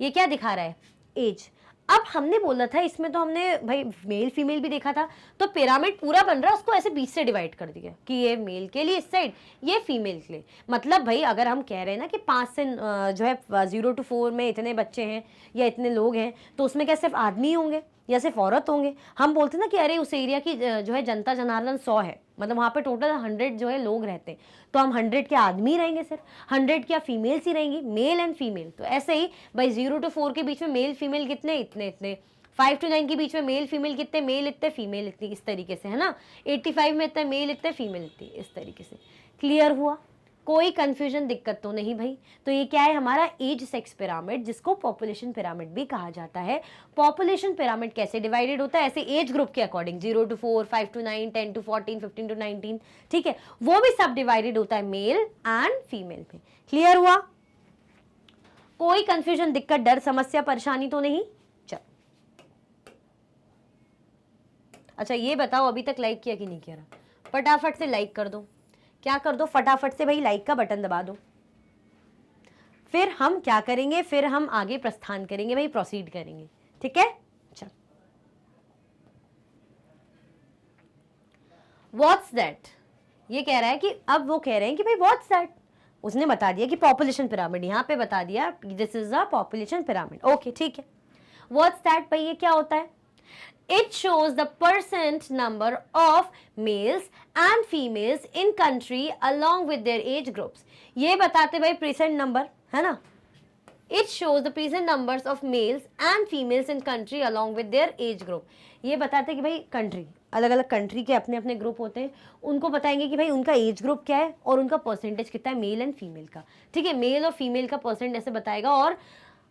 Speaker 1: ये क्या दिखा रहा है? एज। अब हमने बोला था इसमें, तो हमने भाई मेल फीमेल भी देखा था, तो पिरामिड पूरा बन रहा है, उसको ऐसे बीच से डिवाइड कर दिया कि ये मेल के लिए इस साइड, ये फीमेल के लिए। मतलब भाई अगर हम कह रहे हैं ना कि 5 से जो है 0 to 4 में इतने बच्चे हैं या इतने लोग हैं, तो उसमें क्या सिर्फ आदमी होंगे या सिर्फ औरत होंगे? हम बोलते ना कि अरे उस एरिया की जो है जनता जनार्दन 100 है, मतलब वहाँ पे टोटल 100 जो है लोग रहते हैं, तो हम 100 के आदमी रहेंगे, सिर्फ 100 क्या फीमेल्स ही रहेंगी, मेल एंड फीमेल। तो ऐसे ही भाई 0 to 4 के बीच में मेल फीमेल कितने, इतने इतने, 5 to 9 के बीच में मेल फीमेल कितने, मेल इतने फीमेल इतनी, इस तरीके से, है ना। 85 में इतने मेल इतने फीमेल इतनी, इस तरीके से। क्लियर हुआ? कोई कंफ्यूजन, दिक्कत तो नहीं भाई? तो ये क्या है? हमारा एज सेक्स पिरामिड, जिसको पॉपुलेशन पिरामिड भी कहा जाता है। पॉपुलेशन पिरामिड कैसे डिवाइडेड होता है? ऐसे एज ग्रुप के according, 0 to 4, 5 to 9, 10 to 14, 15 to 19, ठीक है, वो भी सब डिवाइडेड होता है मेल एंड फीमेल में। क्लियर हुआ? कोई कंफ्यूजन, दिक्कत, डर, समस्या, परेशानी तो नहीं? चल, अच्छा ये बताओ अभी तक लाइक किया कि नहीं किया? फटाफट से लाइक कर दो, क्या कर दो, फटाफट से भाई लाइक का बटन दबा दो। फिर हम क्या करेंगे, फिर हम आगे प्रस्थान करेंगे भाई, प्रोसीड करेंगे, ठीक है। चल, व्हाट्स दैट, ये कह रहा है कि अब वो कह रहे हैं कि भाई व्हाट्स दैट, उसने बता दिया कि पॉपुलेशन पिरामिड, यहां पे बता दिया this is a population pyramid, okay ठीक है। व्हाट्स दैट भाई, ये क्या होता है? It shows the percent number of males and females in country along with their age groups. ये बताते भाई present number है ना। It shows the present numbers of males and females in country along with their age group. ये बताते कि भाई country, अलग अलग कंट्री के अपने अपने ग्रुप होते हैं, उनको बताएंगे कि भाई उनका एज ग्रुप क्या है और उनका परसेंटेज कितना है मेल एंड फीमेल का, ठीक है। मेल और फीमेल का परसेंट ऐसे बताएगा और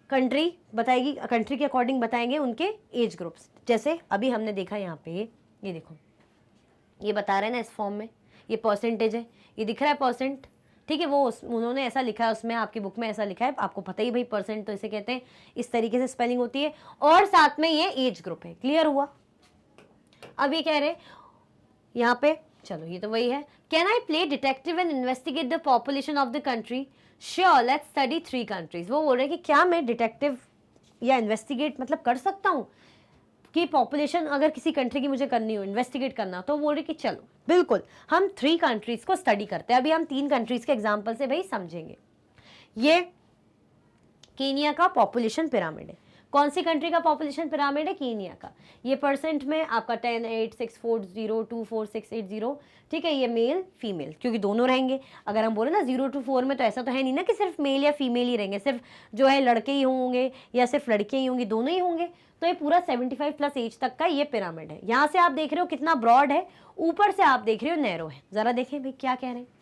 Speaker 1: कंट्री बताएगी, कंट्री के अकॉर्डिंग बताएंगे उनके एज ग्रुप्स। जैसे अभी हमने देखा यहाँ पे, ये देखो, ये बता रहे हैं ना इस फॉर्म में, ये परसेंटेज है, ये दिख रहा है परसेंट, ठीक है। वो उन्होंने ऐसा लिखा है उसमें, आपकी बुक में ऐसा लिखा है, आपको पता ही भाई परसेंट तो इसे कहते हैं, इस तरीके से स्पेलिंग होती है, और साथ में ये एज ग्रुप है। क्लियर हुआ? अब ये कह रहे यहाँ पे, चलो ये तो वही है, can I play detective and investigate the population of the country? Sure, let's study 3 countries. वो बोल रहे हैं कि क्या मैं डिटेक्टिव या इन्वेस्टिगेट मतलब कर सकता हूँ कि पॉपुलेशन अगर किसी कंट्री की मुझे करनी हो, इन्वेस्टिगेट करना, तो बोल रहे कि चलो बिल्कुल हम 3 कंट्रीज को स्टडी करते हैं। अभी हम 3 कंट्रीज के एग्जाम्पल से भाई समझेंगे। ये कीनिया का पॉपुलेशन पिरामिड है। कौन सी कंट्री का पॉपुलेशन पिरामिड है? कीनिया का। ये परसेंट में आपका 10, 8, 6, 4, 0, 2, 4, 6, 8, 0, ठीक है। ये मेल फीमेल क्योंकि दोनों रहेंगे। अगर हम बोले ना 0 to 4 में, तो ऐसा तो है नहीं ना कि सिर्फ मेल या फीमेल ही रहेंगे, सिर्फ जो है लड़के ही होंगे या सिर्फ लड़के ही होंगी, दोनों ही होंगे। तो ये पूरा 75 प्लस एज तक का ये पिरामिड है। यहाँ से आप देख रहे हो कितना ब्रॉड है, ऊपर से आप देख रहे हो नैरो है। जरा देखें भाई क्या कह रहे हैं।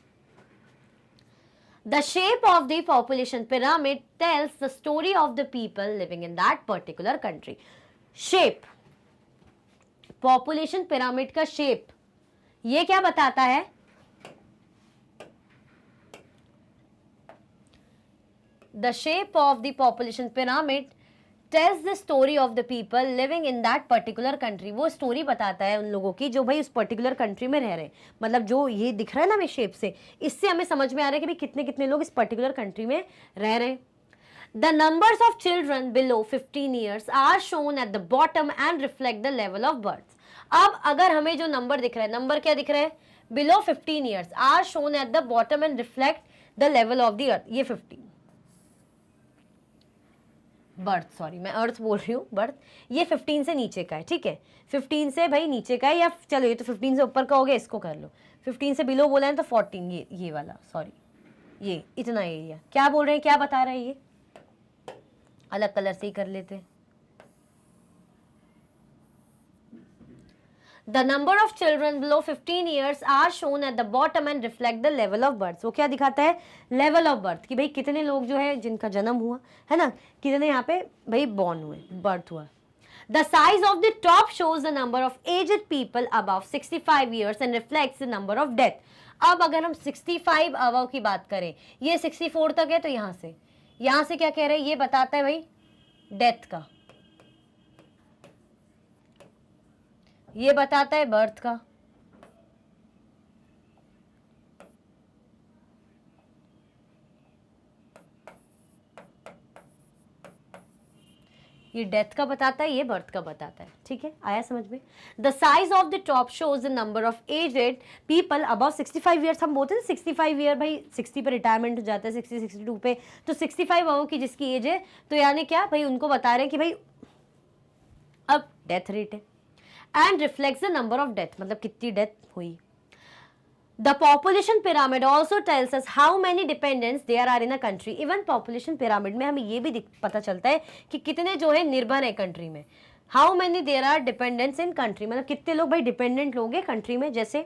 Speaker 1: The shape of the population pyramid tells the story of the people living in that particular country. Shape, population pyramid का shape, ये क्या बताता है? The shape of the population pyramid tells the story of the people living in that particular country. वो story बताता है उन लोगों की जो भाई उस पर्टिकुलर कंट्री में रह रहे हैं। मतलब जो ये दिख रहा है ना हमें शेप से, इससे हमें समझ में आ रहा है कि भाई कितने कितने लोग इस पर्टिकुलर कंट्री में रह रहे हैं। The numbers of children below 15 years are shown at the bottom and reflect the level of birth. अब अगर हमें जो नंबर दिख रहा है, नंबर क्या दिख रहा है? Below 15 years are shown at the bottom and reflect the level of the earth. ये 15 बर्थ, सॉरी मैं अर्थ बोल रही हूँ, बर्थ। ये 15 से नीचे का है, ठीक है। 15 से भाई नीचे का है, या चलो ये तो 15 से ऊपर का हो गया, इसको कर लो। 15 से बिलो बोला है तो 14, ये वाला, सॉरी ये इतना एरिया। क्या बोल रहे हैं, क्या बता रहे हैं? ये अलग कलर से ही कर लेते हैं। The number of children below 15 years are shown at the bottom and reflect the level of birth. वो क्या दिखाता है? लेवल ऑफ बर्थ, कि भाई कितने लोग जो है जिनका जन्म हुआ है ना, कितने यहाँ पे भाई बॉर्न हुए, बर्थ हुआ। The size of the top shows the number of aged people above 65 years and reflects the number of death. अब अगर हम 65 अबव की बात करें, ये 64 तक है, तो यहाँ से क्या कह रहे हैं? ये बताता है भाई डेथ का, ये बताता है बर्थ का। ये डेथ का बताता है, ये बर्थ का बताता है, ठीक है। आया समझ में? The size of the top shows the number of aged people about 65 years. हम बोलते हैं 65 ईयर, भाई 60 पे रिटायरमेंट हो जाता है, 60, 62 पे, तो 65 अबाउ की जिसकी एज है, तो यानी क्या भाई उनको बता रहे हैं कि भाई अब डेथ रेट है। And reflects the number of death, मतलब कितनी डेथ हुई। The population pyramid also tells us how many dependents there are in a country. Even population pyramid में हमें ये भी पता चलता है कि कितने जो है निर्भर है कंट्री में। How many there are dependents in country, मतलब कितने लोग भाई डिपेंडेंट लोग हैं कंट्री में। जैसे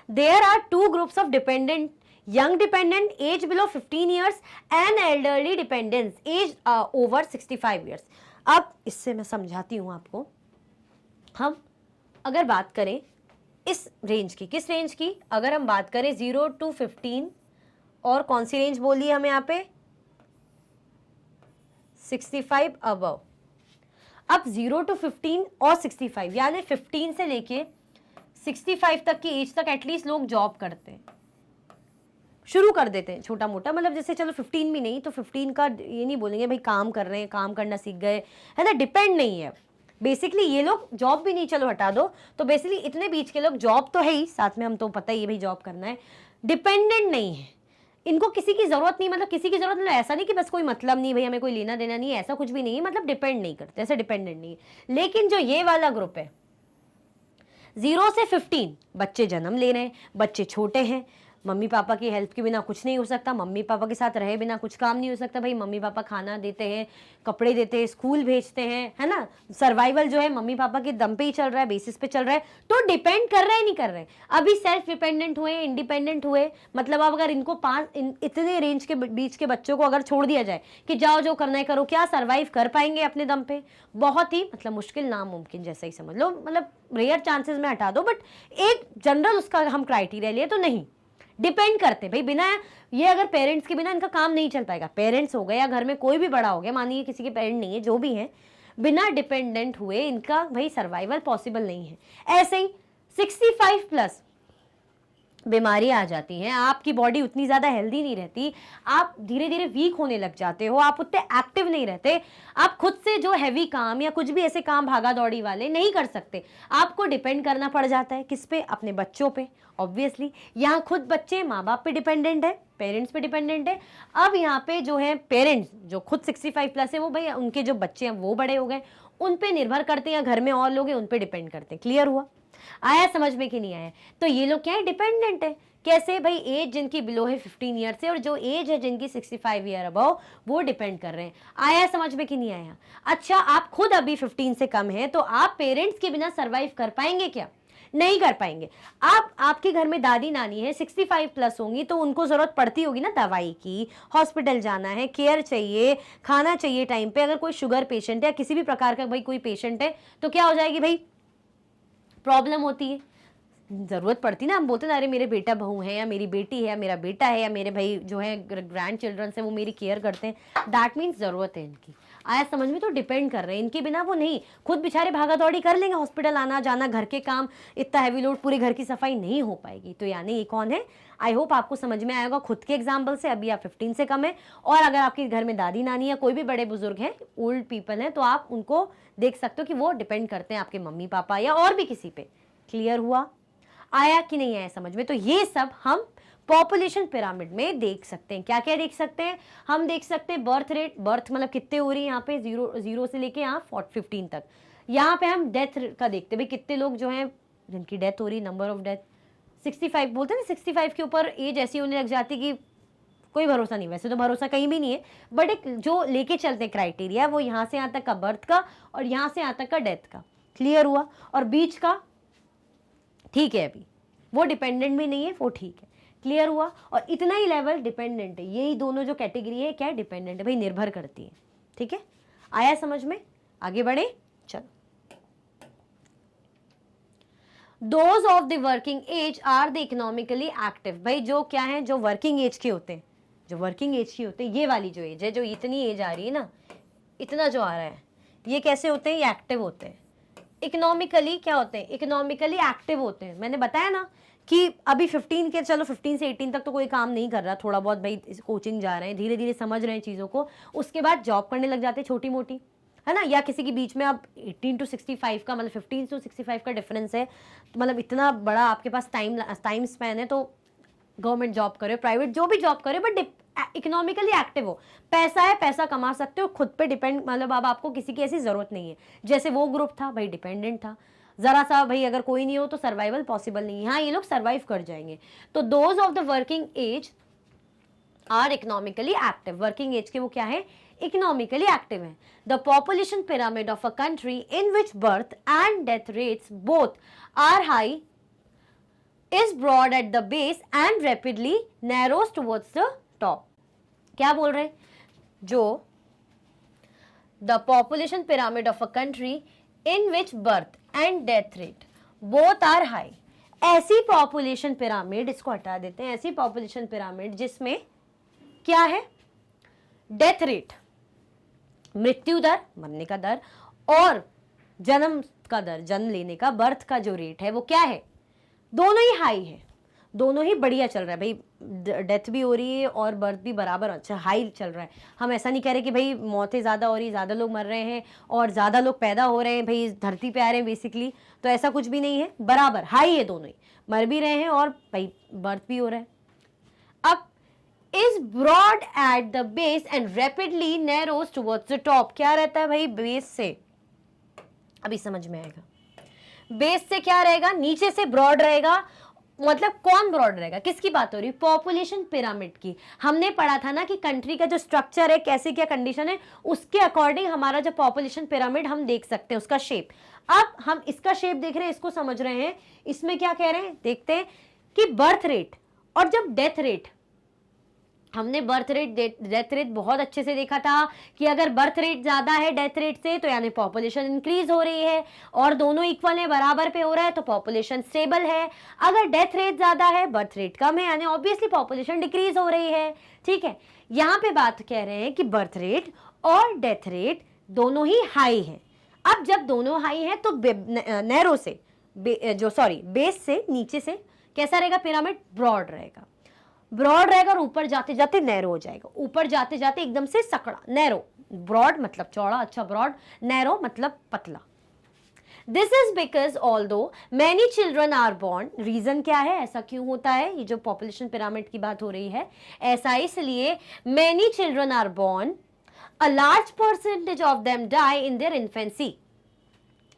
Speaker 1: there are 2 groups of dependent, young dependent age below 15 years and elderly dependents age over 65 years. अब इससे मैं समझाती हूँ आपको। हम अगर बात करें इस रेंज की, किस रेंज की? अगर हम बात करें 0 to 15, और कौन सी रेंज बोली है हमें यहाँ पे? 65 अबव। अब 0 to 15 और 65, यानी 15 से लेके 65 तक की एज तक एटलीस्ट लोग जॉब करते हैं, शुरू कर देते हैं छोटा मोटा, मतलब जैसे चलो 15 भी नहीं तो 15 का ये नहीं बोलेंगे भाई काम कर रहे हैं, काम करना सीख गए, है ना, डिपेंड नहीं है बेसिकली। ये लोग जॉब भी नहीं, चलो हटा दो, तो बेसिकली इतने बीच के लोग जॉब तो है ही साथ में, हम तो पता ही है भाई जॉब करना है, डिपेंडेंट नहीं है, इनको किसी की जरूरत नहीं, मतलब किसी की जरूरत नहीं, ऐसा नहीं कि बस कोई मतलब नहीं भाई हमें कोई लेना देना नहीं है, ऐसा कुछ भी नहीं है, मतलब डिपेंड नहीं करते, ऐसे डिपेंडेंट नहीं है। लेकिन जो ये वाला ग्रुप है 0 से 15, बच्चे जन्म ले रहे हैं, बच्चे छोटे हैं, मम्मी पापा की हेल्प के बिना कुछ नहीं हो सकता, मम्मी पापा के साथ रहे बिना कुछ काम नहीं हो सकता भाई, मम्मी पापा खाना देते हैं, कपड़े देते हैं, स्कूल भेजते हैं, है ना, सर्वाइवल जो है मम्मी पापा के दम पे ही चल रहा है, बेसिस पे चल रहा है, तो डिपेंड कर रहे हैं नहीं कर रहे हैं, अभी सेल्फ डिपेंडेंट हुए, इंडिपेंडेंट हुए, मतलब अब अगर इनको इतने रेंज के बीच के बच्चों को अगर छोड़ दिया जाए कि जाओ जो करना है करो, क्या सर्वाइव कर पाएंगे अपने दम पे? बहुत ही मतलब मुश्किल, नामुमकिन जैसा ही समझ लो, मतलब रेयर चांसेस में हटा दो, बट एक जनरल उसका हम क्राइटेरिया लिए तो नहीं डिपेंड करते भाई, बिना ये अगर पेरेंट्स के बिना इनका काम नहीं चल पाएगा, पेरेंट्स हो गए या घर में कोई भी बड़ा हो गया, मानिए किसी के पेरेंट नहीं है, जो भी है, बिना डिपेंडेंट हुए इनका भाई सर्वाइवल पॉसिबल नहीं है। ऐसे ही 65 प्लस बीमारी आ जाती हैं, आपकी बॉडी उतनी ज़्यादा हेल्दी नहीं रहती, आप धीरे धीरे वीक होने लग जाते हो, आप उतने एक्टिव नहीं रहते, आप खुद से जो हैवी काम या कुछ भी ऐसे काम भागा दौड़ी वाले नहीं कर सकते, आपको डिपेंड करना पड़ जाता है किस पे? अपने बच्चों पे। ऑब्वियसली यहाँ खुद बच्चे माँ बाप पे डिपेंडेंट है, पेरेंट्स पे डिपेंडेंट है। अब यहाँ पे जो है पेरेंट्स जो खुद 65 प्लस है, वो भाई उनके जो बच्चे हैं वो बड़े हो गए, उन पे निर्भर करते हैं, या घर में और लोग हैं उन पे डिपेंड करते हैं। क्लियर हुआ? आया समझ में कि नहीं आया? तो ये लोग क्या है, डिपेंडेंट है। कैसे भाई? एज जिनकी बिलो है 15 ईयर से और जो एज है जिनकी 65 ईयर अबव, वो डिपेंड कर रहे हैं। आया समझ में कि नहीं आया? अच्छा, आप खुद अभी 15 से कम है तो आप पेरेंट्स के बिना सर्वाइव कर पाएंगे क्या? नहीं कर पाएंगे। आप आपके घर में दादी नानी है 65 प्लस होंगी तो उनको जरूरत पड़ती होगी ना दवाई की, हॉस्पिटल जाना है, केयर चाहिए, खाना चाहिए टाइम पे। अगर कोई शुगर पेशेंट है या किसी भी प्रकार का भाई कोई पेशेंट है तो क्या हो जाएगी भाई, प्रॉब्लम होती है, जरूरत पड़ती ना। हम बोलते ना, अरे मेरे बेटा बहू है या मेरी बेटी है या मेरा बेटा है या मेरे भाई जो है ग्रैंड चिल्ड्रन से वो मेरी केयर करते हैं, दैट मीन्स जरूरत है इनकी। आया समझ में? तो डिपेंड कर रहे हैं, इनके बिना वो नहीं, खुद बेचारे भागा दौड़ी कर लेंगे, हॉस्पिटल आना जाना, घर के काम, इतना हैवी लोड, पूरे घर की सफाई नहीं हो पाएगी। तो यानी ये कौन है? आई होप आपको समझ में आएगा खुद के एग्जाम्पल से। अभी आप 15 से कम है और अगर आपके घर में दादी नानी या कोई भी बड़े बुजुर्ग हैं, ओल्ड पीपल हैं, तो आप उनको देख सकते हो कि वो डिपेंड करते हैं आपके मम्मी पापा या और भी किसी पे। क्लियर हुआ? आया कि नहीं आया समझ में? तो ये सब हम पॉपुलेशन पिरामिड में देख सकते हैं। क्या क्या देख सकते हैं? हम देख सकते हैं बर्थ रेट, बर्थ मतलब कितने हो रही है यहाँ पे, जीरो से लेके यहाँ 15 तक। यहाँ पे हम डेथ का देखते हैं, भाई कितने लोग जो हैं जिनकी डेथ हो रही, नंबर ऑफ डेथ। 65 बोलते हैं ना, 65 के ऊपर एज ऐसी होने लग जाती कि कोई भरोसा नहीं। वैसे तो भरोसा कहीं भी नहीं है, बट एक जो लेके चलते क्राइटेरिया वो यहाँ से यहाँ तक का बर्थ का और यहाँ से यहाँ तक का डेथ का। क्लियर हुआ? और बीच का ठीक है, अभी वो डिपेंडेंट भी नहीं है, वो ठीक है। क्लियर हुआ? और इतना ही लेवल डिपेंडेंट है, यही दोनों जो कैटेगरी है क्या है, डिपेंडेंट है भाई, निर्भर करती है। ठीक है, आया समझ में? आगे बढ़े, चलो। Those of the working age are the economically active. भाई जो क्या है, जो वर्किंग एज के होते हैं, जो वर्किंग एज की होते हैं, ये वाली जो एज है, जो इतनी एज आ रही है ना, इतना जो आ रहा है, ये कैसे होते हैं? ये एक्टिव होते हैं। इकोनॉमिकली क्या होते हैं? इकोनॉमिकली एक्टिव होते हैं। मैंने बताया ना कि अभी 15 के, चलो 15 से 18 तक तो कोई काम नहीं कर रहा, थोड़ा बहुत भाई कोचिंग जा रहे हैं, धीरे धीरे समझ रहे हैं चीज़ों को, उसके बाद जॉब करने लग जाते हैं छोटी मोटी, है ना। या किसी के बीच में अब 18 to 65 का मतलब 15 to 65 का डिफरेंस है, तो मतलब इतना बड़ा आपके पास टाइम स्पैन है, तो गवर्नमेंट जॉब करे, प्राइवेट जो भी जॉब करे, बट इकोनॉमिकली एक्टिव हो, पैसा है, पैसा कमा सकते हो, खुद पे डिपेंड, मतलब अब आपको किसी की ऐसी जरूरत नहीं है। जैसे वो ग्रुप था भाई, डिपेंडेंट था, जरा सा भाई अगर कोई नहीं हो तो सर्वाइवल पॉसिबल नहीं है। हाँ, ये लोग सर्वाइव कर जाएंगे। तो those of the working age are economically active. Working age के वो क्या है? इकोनॉमिकली एक्टिव है। The population pyramid of a country in which birth and death rates both are high is broad at the base and rapidly narrows towards the top। क्या बोल रहे हैं? जो the population pyramid of a country in which birth and death rate both are high, ऐसी population pyramid, इसको हटा देते हैं, ऐसी पॉपुलेशन पिरामिड जिसमें क्या है? डेथ रेट, मृत्यु दर, मरने का दर, और जन्म का दर, जन्म लेने का, बर्थ का जो रेट है वो क्या है? दोनों ही हाई है। दोनों ही बढ़िया चल रहा है भाई, डेथ भी हो रही है और बर्थ भी बराबर अच्छा हाई चल रहा है। हम ऐसा नहीं कह रहे कि भाई मौतें ज़्यादा हो रही, ज़्यादा लोग मर रहे हैं और ज़्यादा लोग पैदा हो रहे हैं भाई, धरती पे आ रहे हैं बेसिकली, तो ऐसा कुछ भी नहीं है, बराबर हाई है, दोनों ही मर भी रहे हैं और भाई बर्थ भी हो रहा है। अब is broad at the base and rapidly narrows towards the top, क्या रहता है भाई बेस से, अभी समझ में आएगा, बेस से क्या रहेगा, नीचे से ब्रॉड रहेगा, मतलब कौन ब्रॉड रहेगा, किसकी बात हो रही, पॉपुलेशन पिरामिड की। हमने पढ़ा था ना कि कंट्री का जो स्ट्रक्चर है, कैसे क्या कंडीशन है, उसके अकॉर्डिंग हमारा जो पॉपुलेशन पिरामिड हम देख सकते हैं उसका शेप। अब हम इसका शेप देख रहे हैं, इसको समझ रहे हैं, इसमें क्या कह रहे हैं देखते हैं कि बर्थ रेट और जब डेथ रेट, हमने बर्थ रेट डेथ रेट बहुत अच्छे से देखा था कि अगर बर्थ रेट ज्यादा है डेथ रेट से तो यानी पॉपुलेशन इंक्रीज हो रही है, और दोनों इक्वल है, बराबर पे हो रहा है तो पॉपुलेशन स्टेबल है। अगर डेथ रेट ज्यादा है बर्थ रेट कम है यानी ऑब्वियसली पॉपुलेशन डिक्रीज हो रही है। ठीक है, यहाँ पे बात कह रहे हैं कि बर्थ रेट और डेथ रेट दोनों ही हाई है। अब जब दोनों हाई है तो नैरो से बेस से नीचे से कैसा रहेगा पिरामिड, ब्रॉड रहेगा, ब्रॉड रहेगा और ऊपर जाते जाते नैरो हो जाएगा, ऊपर जाते जाते एकदम से सकड़ा, नैरो, ब्रॉड मतलब चौड़ा, अच्छा ब्रॉड, नैरो मतलब पतला। This is because although many children are born, reason क्या है, ऐसा क्यों होता है, ये जो पॉपुलेशन पिरामिड की बात हो रही है, ऐसा इसलिए many children are born, a large percentage of them die in their infancy,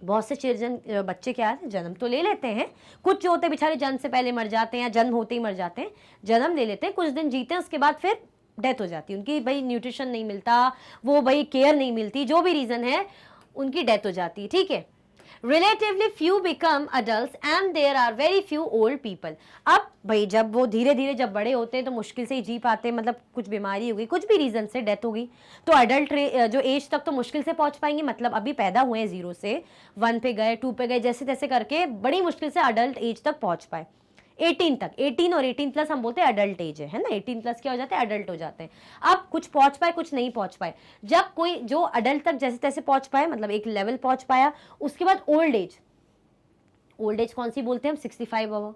Speaker 1: बहुत से चिल्ड्रन बच्चे क्या है जन्म तो ले लेते हैं, कुछ जो होते बेचारे जन्म से पहले मर जाते हैं या जन्म होते ही मर जाते हैं, जन्म ले लेते हैं, कुछ दिन जीते हैं, उसके बाद फिर डेथ हो जाती है उनकी, भाई न्यूट्रिशन नहीं मिलता, वो भाई केयर नहीं मिलती, जो भी रीजन है उनकी डेथ हो जाती है। ठीक है, relatively few become adult and there are very few old people. अब भाई जब वो धीरे धीरे जब बड़े होते हैं तो मुश्किल से ही जी पाते हैं, मतलब कुछ बीमारी हो गई, कुछ भी रीजन से डेथ हो गई, तो अडल्ट जो एज तक तो मुश्किल से पहुंच पाएंगे, मतलब अभी पैदा हुए हैं 0 से 1 पे गए, 2 पे गए, जैसे तैसे करके बड़ी मुश्किल से अडल्ट एज तक पहुंच पाए, 18 तक, 18 और 18 प्लस हम बोलते हैं अडल्ट एज है ना, 18 प्लस क्या हो जाते हैं, अडल्ट हो जाते हैं। अब कुछ पहुंच पाए कुछ नहीं पहुंच पाए, जब कोई जो अडल्ट तक जैसे तैसे पहुंच पाए, मतलब एक लेवल पहुंच पाया, उसके बाद ओल्ड एज, ओल्ड एज कौन सी बोलते हैं हम, 65 अबव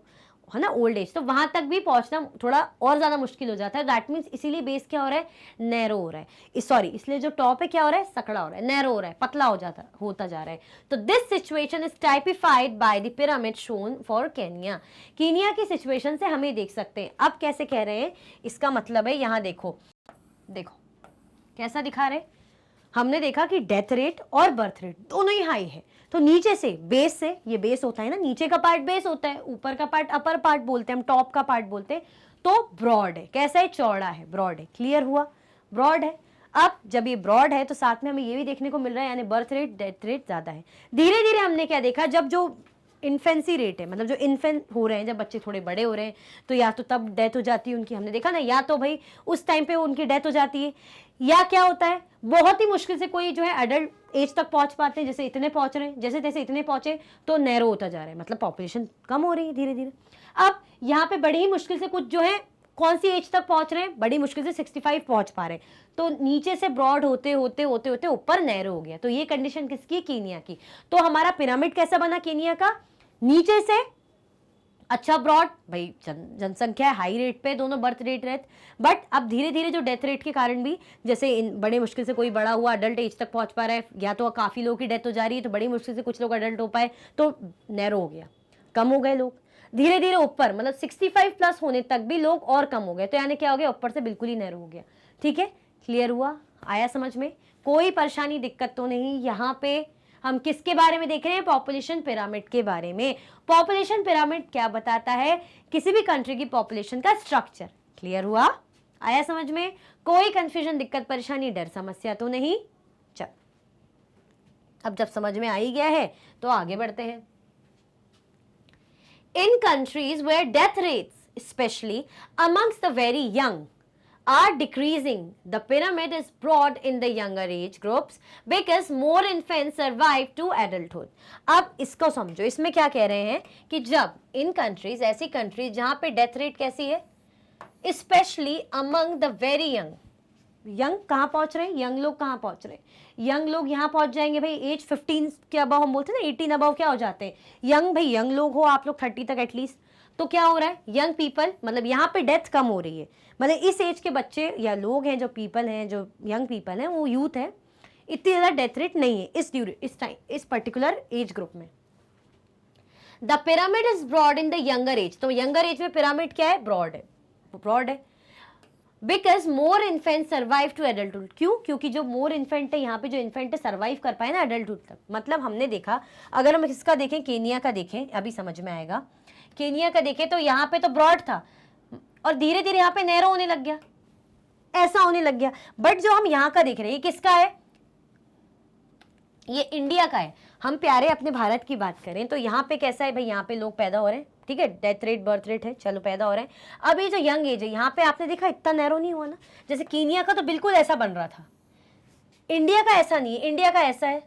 Speaker 1: है ना ओल्ड एज, तो वहां तक भी पहुंचना थोड़ा और ज्यादा मुश्किल हो जाता है। दैट मीन्स इसीलिए बेस क्या हो रहा है, नैरो हो रहा है, सॉरी इसलिए जो टॉप है क्या हो रहा है, सकड़ा हो रहा है, नैरो हो रहा है, पतला होता जा रहा है। तो this situation is typified by the pyramid shown for Kenya, Kenya की सिचुएशन से हमें देख सकते हैं। अब कैसे कह रहे हैं, इसका मतलब है यहाँ देखो कैसा दिखा रहे, हमने देखा कि डेथ रेट और बर्थ रेट दोनों ही हाई है, तो नीचे से बेस से, ये बेस होता है ना, नीचे का पार्ट बेस होता है, ऊपर का पार्ट अपर पार्ट बोलते हैं हम, टॉप का पार्ट बोलते हैं, तो ब्रॉड है, कैसा है, चौड़ा है, ब्रॉड है, क्लियर हुआ, ब्रॉड है। अब जब ये ब्रॉड है तो साथ में हमें ये भी देखने को मिल रहा है यानी बर्थ रेट डेथ रेट ज्यादा है। धीरे धीरे हमने क्या देखा, जब जो इन्फेंसी रेट है, मतलब जो इन्फेंट हो रहे हैं, जब बच्चे थोड़े बड़े हो रहे हैं तो या तो तब डेथ हो जाती है उनकी, हमने देखा ना, या तो भाई उस टाइम पे उनकी डेथ हो जाती है, या क्या होता है बहुत ही मुश्किल से कोई जो है अडल्ट एज तक पहुंच पाते हैं, जैसे इतने पहुंच रहे हैं, जैसे तैसे इतने पहुंचे तो नैरो होता जा रहा है, मतलब पॉपुलेशन कम हो रही है धीरे धीरे। अब यहाँ पे बड़ी ही मुश्किल से कुछ जो है कौन सी एज तक पहुंच रहे हैं, बड़ी मुश्किल से 65 पहुंच पा रहे हैं, तो नीचे से ब्रॉड होते होते होते होते ऊपर नैरो हो गया। तो ये कंडीशन किसकी, कीनिया की। तो हमारा पिरामिड कैसा बना कीनिया का, नीचे से अच्छा ब्रॉड, भाई जनसंख्या हाई रेट पे, दोनों बर्थ रेट रहते, बट अब धीरे धीरे जो डेथ रेट के कारण भी, जैसे बड़े मुश्किल से कोई बड़ा हुआ अडल्ट एज तक पहुंच पा रहा है, या तो काफी लोगों की डेथ हो जा रही है, तो बड़ी मुश्किल से कुछ लोग अडल्ट हो पाए तो नैरो हो गया, कम हो गए लोग, धीरे धीरे ऊपर मतलब 65 प्लस होने तक भी लोग और कम हो गए, तो यानी क्या हो गया, ऊपर से बिल्कुल ही नैरो हो गया। ठीक है, क्लियर हुआ, आया समझ में, कोई परेशानी दिक्कत तो नहीं। यहाँ पे हम किसके बारे में देख रहे हैं, पॉपुलेशन पिरामिड के बारे में। पॉपुलेशन पिरामिड क्या बताता है, किसी भी कंट्री की पॉपुलेशन का स्ट्रक्चर। क्लियर हुआ, आया समझ में, कोई कंफ्यूजन दिक्कत परेशानी डर समस्या तो नहीं। चल अब जब समझ में आ ही गया है तो आगे बढ़ते हैं। In countries where death rates specially amongst the very young are decreasing, the pyramid is broad in the younger age groups because more infants survive to adulthood। अब इसको समझो, इसमें क्या कह रहे हैं कि जब इन कंट्रीज, ऐसी कंट्रीज जहां पे डेथ रेट कैसी है, specially among the very young, young कहाँ पहुंच रहे हैं, यंग लोग कहाँ पहुंच रहे हैं, यंग लोग यहाँ पहुंच जाएंगे भाई एज 15 के अबव, हम बोलते हैं ना 18 अबव क्या हो जाते हैं यंग, भाई यंग लोग हो आप लोग 30 तक एटलीस्ट, तो क्या हो रहा है, यंग पीपल, मतलब यहाँ पे डेथ कम हो रही है, मतलब इस एज के बच्चे या लोग हैं, जो पीपल हैं, जो यंग पीपल हैं, वो यूथ है, इतनी ज़्यादा डेथ रेट नहीं है इस टाइम, इस पर्टिकुलर एज ग्रुप में। The pyramid is broad in the younger age, तो यंगर एज में पिरामिड क्या है, ब्रॉड है, ब्रॉड है। Because more infant survive to adulthood, क्यों, क्योंकि जो मोर इन्फेंट है, यहाँ पे जो इन्फेंट है सर्वाइव कर पाए ना एडल्टहुड तक। मतलब हमने देखा, अगर हम इसका देखें, केनिया का देखें, अभी समझ में आएगा, केनिया का देखें तो यहाँ पे तो ब्रॉड था और धीरे धीरे यहाँ पे नैरो होने लग गया, ऐसा होने लग गया। बट जो हम यहाँ का देख रहे हैं, ये किसका है, ये इंडिया का है। हम प्यारे अपने भारत की बात करें तो यहाँ पे कैसा है भाई, यहाँ पे लोग पैदा हो रहे हैं, ठीक है, डेथ रेट बर्थ रेट है, चलो पैदा हो रहे हैं। अब ये जो यंग एज है, यहाँ पे आपने देखा इतना नैरो नहीं हुआ ना, जैसे कीनिया का तो बिल्कुल ऐसा बन रहा था, इंडिया का ऐसा नहीं है, इंडिया का ऐसा है,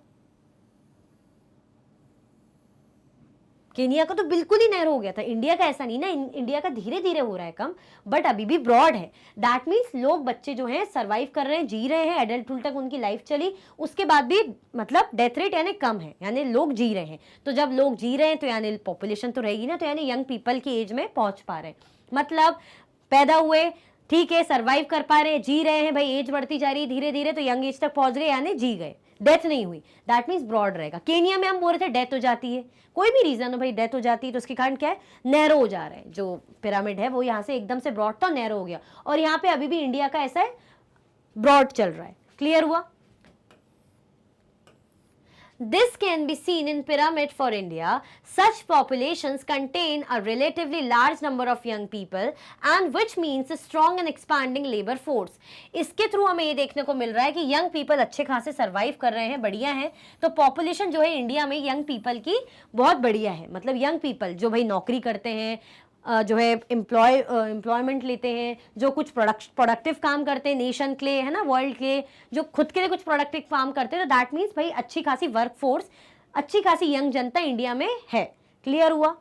Speaker 1: केनिया का तो बिल्कुल ही नैरो हो गया था, इंडिया का ऐसा नहीं ना, इंडिया का धीरे धीरे हो रहा है कम, बट अभी भी ब्रॉड है। दैट मीन्स लोग, बच्चे जो हैं सर्वाइव कर रहे हैं, जी रहे हैं, एडल्टहुड तक उनकी लाइफ चली, उसके बाद भी मतलब डेथ रेट यानी कम है, यानी लोग जी रहे हैं। तो जब लोग जी रहे हैं तो यानी पॉपुलेशन तो रहेगी ना, तो यानी यंग पीपल की एज में पहुंच पा रहे हैं, मतलब पैदा हुए, ठीक है, सर्वाइव कर पा रहे हैं, जी रहे हैं, भाई एज बढ़ती जा रही है धीरे धीरे, तो यंग एज तक पहुंच गए, यानी जी गए, डेथ नहीं हुई। दैट मीन्स ब्रॉड रहेगा। केनिया में हम बोल रहे थे डेथ हो जाती है, कोई भी रीजन हो भाई, डेथ हो जाती है, तो उसके कारण क्या है, नैरो हो जा रहा है, जो पिरामिड है वो यहाँ से एकदम से ब्रॉड था, नैरो हो गया। और यहाँ पे अभी भी इंडिया का ऐसा है, ब्रॉड चल रहा है। क्लियर हुआ? This can be seen in pyramid for India. Such populations contain a relatively large number of young people and which means a strong and expanding labor force. इसके थ्रू हमें ये देखने को मिल रहा है कि यंग पीपल अच्छे खासे सर्वाइव कर रहे हैं, बढ़िया है। तो पॉपुलेशन जो है इंडिया में यंग पीपल की बहुत बढ़िया है, मतलब यंग पीपल जो भाई नौकरी करते हैं, जो है एम्प्लॉयमेंट लेते हैं, जो कुछ प्रोडक्टिव काम करते हैं नेशन के लिए, है ना, वर्ल्ड के लिए, जो खुद के लिए कुछ प्रोडक्टिव काम करते हैं, तो दैट मीन्स भाई अच्छी खासी वर्क फोर्स, अच्छी खासी यंग जनता इंडिया में है। क्लियर हुआ?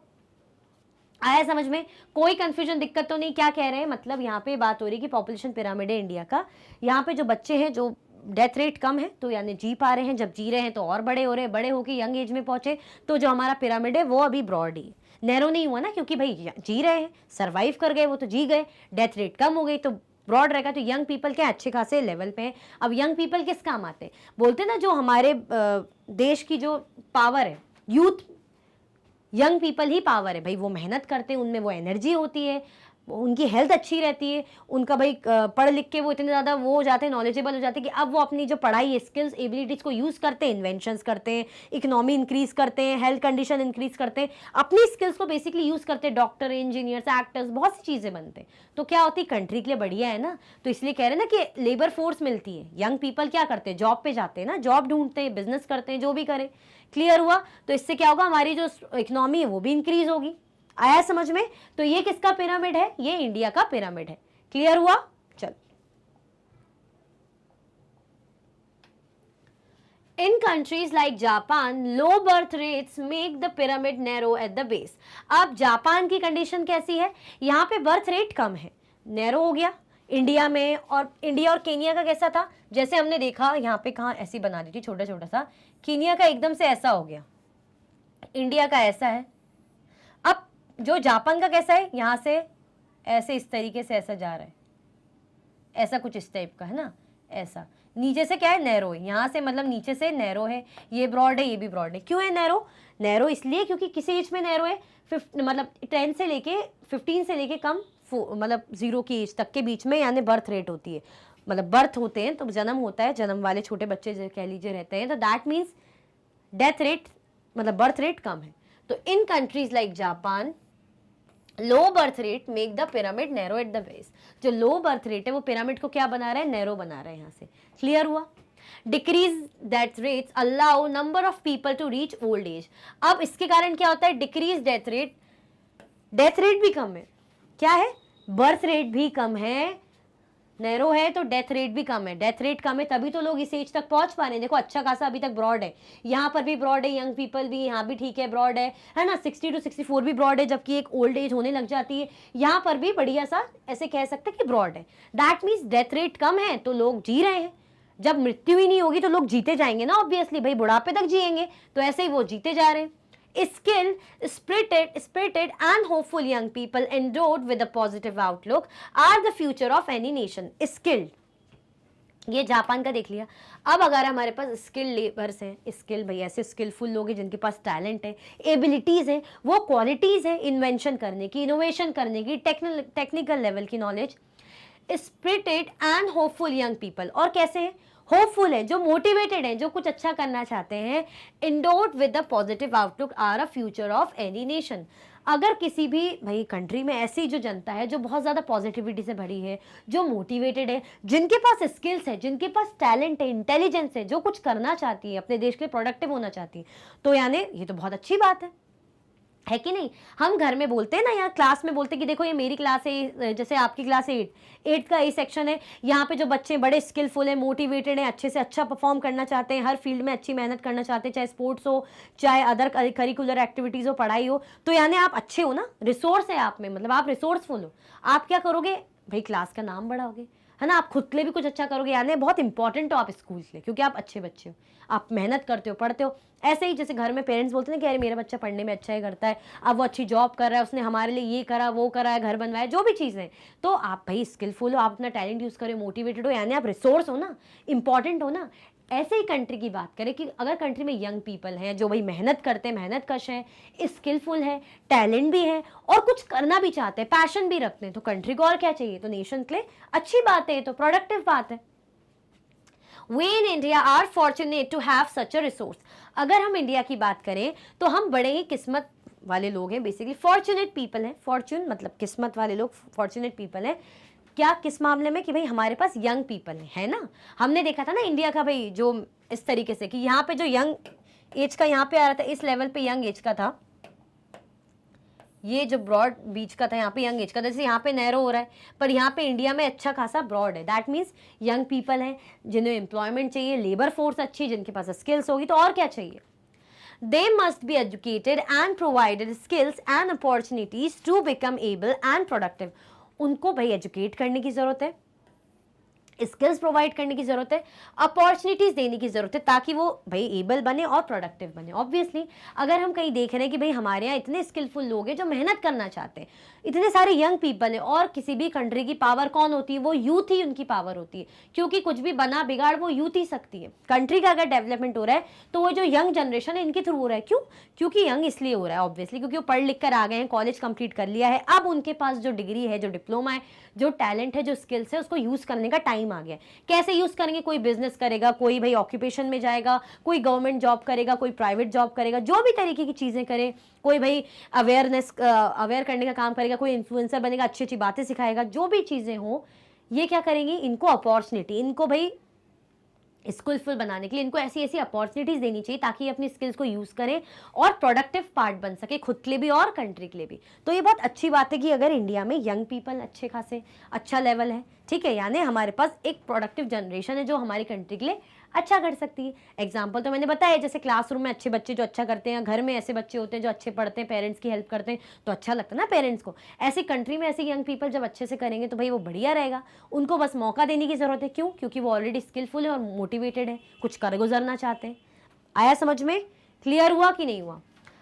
Speaker 1: आया समझ में? कोई कंफ्यूजन, दिक्कत तो नहीं? क्या कह रहे हैं, मतलब यहाँ पे बात हो रही है कि पॉपुलेशन पिरामिड है इंडिया का, यहाँ पे जो बच्चे हैं, जो डेथ रेट कम है, तो यानी जी पा रहे हैं, जब जी रहे हैं तो और बड़े हो रहे हैं, बड़े होकर यंग एज में पहुंचे, तो जो हमारा पिरामिड है वो अभी ब्रॉड ही, नैरो नहीं हुआ ना, क्योंकि भाई जी रहे हैं, सर्वाइव कर गए, वो तो जी गए, डेथ रेट कम हो गई, तो ब्रॉड रहेगा। तो यंग पीपल क्या अच्छे खासे लेवल पे हैं। अब यंग पीपल किस काम आते हैं, बोलते हैं ना, जो हमारे देश की जो पावर है, यूथ, यंग पीपल ही पावर है भाई, वो मेहनत करते हैं, उनमें वो एनर्जी होती है, उनकी हेल्थ अच्छी रहती है, उनका भाई पढ़ लिख के वो इतने ज़्यादा वो हो जाते हैं, नॉलेजेबल हो जाते हैं कि अब वो अपनी जो पढ़ाई, स्किल्स, एबिलिटीज़ को यूज़ करते हैं, इन्वेंशंस करते हैं, इकोनॉमी इंक्रीज करते हैं, हेल्थ कंडीशन इंक्रीज करते हैं, अपनी स्किल्स को बेसिकली यूज़ करते हैं, डॉक्टर, इंजीनियर्स, एक्टर्स, बहुत सी चीज़ें बनते हैं। तो क्या होती है, कंट्री के लिए बढ़िया है ना। तो इसलिए कह रहे हैं ना कि लेबर फोर्स मिलती है, यंग पीपल क्या करते हैं, जॉब पे जाते हैं ना, जॉब ढूंढते हैं, बिजनेस करते हैं, जो भी करें। क्लियर हुआ? तो इससे क्या होगा, हमारी जो इकोनॉमी है वो भी इंक्रीज होगी। आया समझ में? तो ये किसका पिरामिड है, ये इंडिया का पिरामिड है। क्लियर हुआ? चल, in countries like Japan, low birth rates make the pyramid narrow at the base. अब जापान की कंडीशन कैसी है, यहाँ पे बर्थ रेट कम है, नैरो हो गया। इंडिया में, और इंडिया और केनिया का कैसा था, जैसे हमने देखा यहाँ पे, कहाँ ऐसी बना दी थी छोटा छोटा सा, केनिया का एकदम से ऐसा हो गया, इंडिया का ऐसा है। अब जो जापान का कैसा है, यहाँ से ऐसे इस तरीके से ऐसा जा रहा है, ऐसा कुछ इस टाइप का है ना, ऐसा नीचे से क्या है, नैरो है, यहाँ से मतलब नीचे से नैरो है, ये ब्रॉड है, ये भी ब्रॉड है। क्यों है नैरो? नैरो इसलिए क्योंकि किसी एज में नैरो है, मतलब 10 से लेके 15 से लेके कम, मतलब 0 की एज तक के बीच में, यानी बर्थ रेट होती है, मतलब बर्थ होते हैं तो जन्म होता है, जन्म वाले छोटे बच्चे जो कह लीजिए रहते हैं, तो दैट मीन्स डेथ रेट, मतलब बर्थ रेट कम है। तो in countries like Japan, low birth rate make the pyramid narrow at the base. जो लो बर्थ रेट है वो पिरामिड को क्या बना रहा है, नैरो बना रहा है यहाँ से। क्लियर हुआ? Decrease that rates allow number of people to reach old age. अब इसके कारण क्या होता है, decrease death rate, death rate भी कम है, क्या है, बर्थ रेट भी कम है, नैरो है तो डेथ रेट भी कम है, डेथ रेट कम है तभी तो लोग इस एज तक पहुंच पा रहे हैं। देखो अच्छा खासा अभी तक ब्रॉड है, यहाँ पर भी ब्रॉड है, यंग पीपल भी यहाँ भी ठीक है, ब्रॉड है ना, 60 to 64 भी ब्रॉड है, जबकि एक ओल्ड एज होने लग जाती है, यहाँ पर भी बढ़िया सा ऐसे कह सकते हैं कि ब्रॉड है। दैट मीन्स डेथ रेट कम है तो लोग जी रहे हैं, जब मृत्यु ही नहीं होगी तो लोग जीते जाएंगे ना, ऑब्वियसली भाई बुढ़ापे तक जिएंगे, तो ऐसे ही वो जीते जा रहे हैं। Skilled, spirited and hopeful young people endowed with a positive outlook are the future of any nation. Skilled, ये जापान का देख लिया। अब अगर हमारे पास स्किल लेबर्स हैं, स्किल भाई ऐसे स्किलफुल लोग हैं जिनके पास टैलेंट है, एबिलिटीज़ हैं, वो क्वालिटीज़ हैं इन्वेंशन करने की, इनोवेशन करने की, टेक्निकल लेवल की knowledge. Spirited and hopeful young people, और कैसे हैं? होपफुल है, जो मोटिवेटेड है, जो कुछ अच्छा करना चाहते हैं। Endowed with the positive outlook are a future of any nation. अगर किसी भी भाई कंट्री में ऐसी जो जनता है जो बहुत ज़्यादा पॉजिटिविटी से भरी है, जो मोटिवेटेड है, जिनके पास स्किल्स है, जिनके पास टैलेंट है, इंटेलिजेंस है, जो कुछ करना चाहती है, अपने देश के लिए प्रोडक्टिव होना चाहती है, तो यानी ये तो बहुत अच्छी बात है कि नहीं? हम घर में बोलते हैं ना, या क्लास में बोलते हैं कि देखो ये मेरी क्लास है, जैसे आपकी क्लास 8 का ए सेक्शन है, यहाँ पे जो बच्चे बड़े स्किलफुल हैं, मोटिवेटेड हैं, अच्छे से अच्छा परफॉर्म करना चाहते हैं, हर फील्ड में अच्छी मेहनत करना चाहते हैं, चाहे स्पोर्ट्स हो, चाहे अदर करिकुलर एक्टिविटीज़ हो, पढ़ाई हो, तो यानी आप अच्छे हो ना, रिसोर्स है आप में, मतलब आप रिसोर्सफुल हो। आप क्या करोगे भाई? क्लास का नाम बढ़ाओगे, है ना, आप खुद के लिए भी कुछ अच्छा करोगे, यानी बहुत इंपॉर्टेंट हो आप स्कूल के लिए, क्योंकि आप अच्छे बच्चे हो, आप मेहनत करते हो, पढ़ते हो। ऐसे ही जैसे घर में पेरेंट्स बोलते हैं कि अरे मेरा बच्चा पढ़ने में अच्छा ही करता है, अब वो अच्छी जॉब कर रहा है, उसने हमारे लिए ये करा, वो करा है, घर बनवाया, जो भी चीज़ें, तो आप भाई स्किलफुल हो, आप अपना टैलेंट यूज़ करो, मोटिवेटेड हो, यानी आप रिसोर्स हो ना, इंपॉर्टेंट हो ना। ऐसे ही कंट्री की बात करें कि अगर कंट्री में यंग पीपल हैं जो भाई मेहनत करते हैं, मेहनत कश हैं, स्किलफुल है, टैलेंट भी है, और कुछ करना भी चाहते हैं, पैशन भी रखते हैं, तो कंट्री को और क्या चाहिए? तो नेशन के लिए अच्छी बात है, तो प्रोडक्टिव बात है। We in India are fortunate to have such a resource. अगर हम इंडिया की बात करें तो हम बड़े ही किस्मत वाले लोग हैं, बेसिकली फॉर्चुनेट पीपल हैं। फॉर्चून मतलब किस्मत वाले लोग, फॉर्चुनेट पीपल हैं। क्या, किस मामले में? कि भाई हमारे पास यंग पीपल है ना। हमने देखा था ना इंडिया का भाई जो इस तरीके से कि यहाँ पे जो यंग एज का यहाँ पे आ रहा था, इस लेवल पे यंग एज का था, ये जो ब्रॉड बीच का था, यहाँ पे यंग एज का, जैसे यहाँ पे नैरो हो रहा है, पर यहाँ पे इंडिया में अच्छा खासा ब्रॉड है। दैट मीन्स यंग पीपल हैं जिन्हें एम्प्लॉयमेंट चाहिए, लेबर फोर्स अच्छी, जिनके पास स्किल्स होगी, तो और क्या चाहिए? They must be educated and provided skills and opportunities to become able and productive. उनको भाई एजुकेट करने की जरूरत है, स्किल्स प्रोवाइड करने की जरूरत है, अपॉर्चुनिटीज देने की जरूरत है, ताकि वो भाई एबल बने और प्रोडक्टिव बने। ऑब्वियसली अगर हम कहीं देख रहे हैं कि भाई हमारे यहाँ इतने स्किलफुल लोग हैं जो मेहनत करना चाहते हैं, इतने सारे यंग पीपल हैं, और किसी भी कंट्री की पावर कौन होती है? वो यूथ ही उनकी पावर होती है, क्योंकि कुछ भी बना बिगाड़ वो यूथ ही सकती है। कंट्री का अगर डेवलपमेंट हो रहा है तो वो जो यंग जनरेशन है इनके थ्रू हो रहा है। क्यों? क्योंकि यंग इसलिए हो रहा है ऑब्वियसली क्योंकि वो पढ़ लिख कर आ गए हैं, कॉलेज कंप्लीट कर लिया है, अब उनके पास जो डिग्री है, जो डिप्लोमा है, जो टैलेंट है, जो स्किल्स है, उसको यूज करने का टाइम आ गया। कैसे यूज करेंगे? कोई बिजनेस करेगा, कोई भाई ऑक्यूपेशन में जाएगा, कोई गवर्नमेंट जॉब करेगा, कोई प्राइवेट जॉब करेगा, जो भी तरीके की चीजें करे, कोई भाई अवेयर करने का काम करेगा, कोई इन्फ्लुएंसर बनेगा, अच्छी अच्छी बातें सिखाएगा, जो भी चीजें हो, ये क्या करेंगी? इनको अपॉर्चुनिटी, इनको भाई स्किलफुल बनाने के लिए इनको ऐसी ऐसी अपॉर्चुनिटीज देनी चाहिए ताकि ये अपनी स्किल्स को यूज करें और प्रोडक्टिव पार्ट बन सके, खुद के लिए भी और कंट्री के लिए भी। तो ये बहुत अच्छी बात है कि अगर इंडिया में यंग पीपल अच्छे खासे अच्छा लेवल है, ठीक है, यानी हमारे पास एक प्रोडक्टिव जनरेशन है जो हमारी कंट्री के लिए अच्छा कर सकती है। एग्जाम्पल तो मैंने बताया, जैसे क्लासरूम में अच्छे बच्चे जो अच्छा करते हैं, घर में ऐसे बच्चे होते हैं जो अच्छे पढ़ते हैं, पेरेंट्स की हेल्प करते हैं, तो अच्छा लगता है ना पेरेंट्स को। ऐसी कंट्री में ऐसे यंग पीपल जब अच्छे से करेंगे तो भाई वो बढ़िया रहेगा। उनको बस मौका देने की जरूरत है। क्यों? क्योंकि वो ऑलरेडी स्किलफुल है और मोटिवेटेड है, कुछ कर गुजरना चाहते हैं। आया समझ में? क्लियर हुआ कि नहीं हुआ?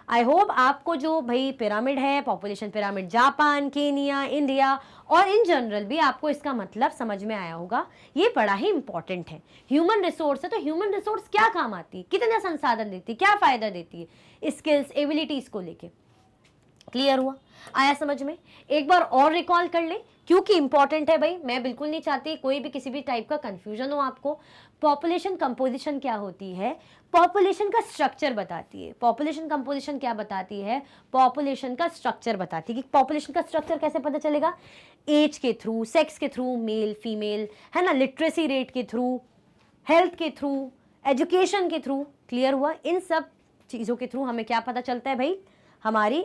Speaker 1: आई होप आपको जो भाई पिरामिड है, population pyramid, Japan, Kenya, India और इन जनरल भी आपको इसका मतलब समझ में आया होगा। ये बड़ा ही इंपॉर्टेंट है। ह्यूमन रिसोर्स है, तो ह्यूमन रिसोर्स क्या काम आती है, कितना संसाधन देती है, क्या फायदा देती है, स्किल्स एबिलिटीज को लेके। क्लियर हुआ? आया समझ में? एक बार और रिकॉल कर ले क्योंकि इंपॉर्टेंट है भाई। मैं बिल्कुल नहीं चाहती कोई भी किसी भी टाइप का कंफ्यूजन हो आपको। पॉपुलेशन कंपोजिशन क्या होती है? पॉपुलेशन का स्ट्रक्चर बताती है। पॉपुलेशन कंपोजिशन क्या बताती है? पॉपुलेशन का स्ट्रक्चर बताती है। कि पॉपुलेशन का स्ट्रक्चर कैसे पता चलेगा? एज के थ्रू, सेक्स के थ्रू, मेल फीमेल, है ना, लिटरेसी रेट के थ्रू, हेल्थ के थ्रू, एजुकेशन के थ्रू। क्लियर हुआ? इन सब चीज़ों के थ्रू हमें क्या पता चलता है भाई? हमारी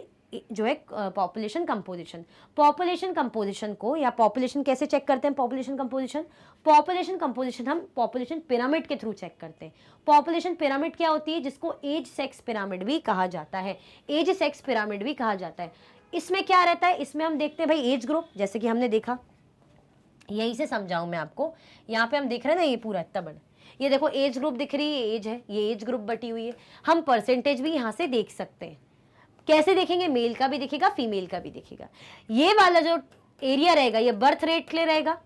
Speaker 1: जो है पॉपुलेशन कंपोजिशन। पॉपुलेशन कंपोजिशन को, या पॉपुलेशन कैसे चेक करते हैं? पॉपुलेशन कंपोजिशन हम पॉपुलेशन पिरामिड के थ्रू चेक करते हैं। पॉपुलेशन पिरामिड क्या होती है? जिसको एज सेक्स पिरामिड भी कहा जाता है। एज सेक्स पिरामिड भी कहा जाता है। इसमें क्या रहता है? इसमें हम देखते हैं भाई एज ग्रुप, जैसे कि हमने देखा, यहीं से समझाऊं मैं आपको। यहाँ पे हम देख रहे हैं ना, ये पूरा इतना बड़ा, ये देखो एज ग्रुप दिख रही है, एज है, ये एज ग्रुप बटी हुई है। हम परसेंटेज भी यहाँ से देख सकते हैं, कैसे देखेंगे, मेल का भी दिखेगा, फीमेल का भी दिखेगा। ये वाला जो एरिया रहेगा ये बर्थ रेट के लिए रहेगा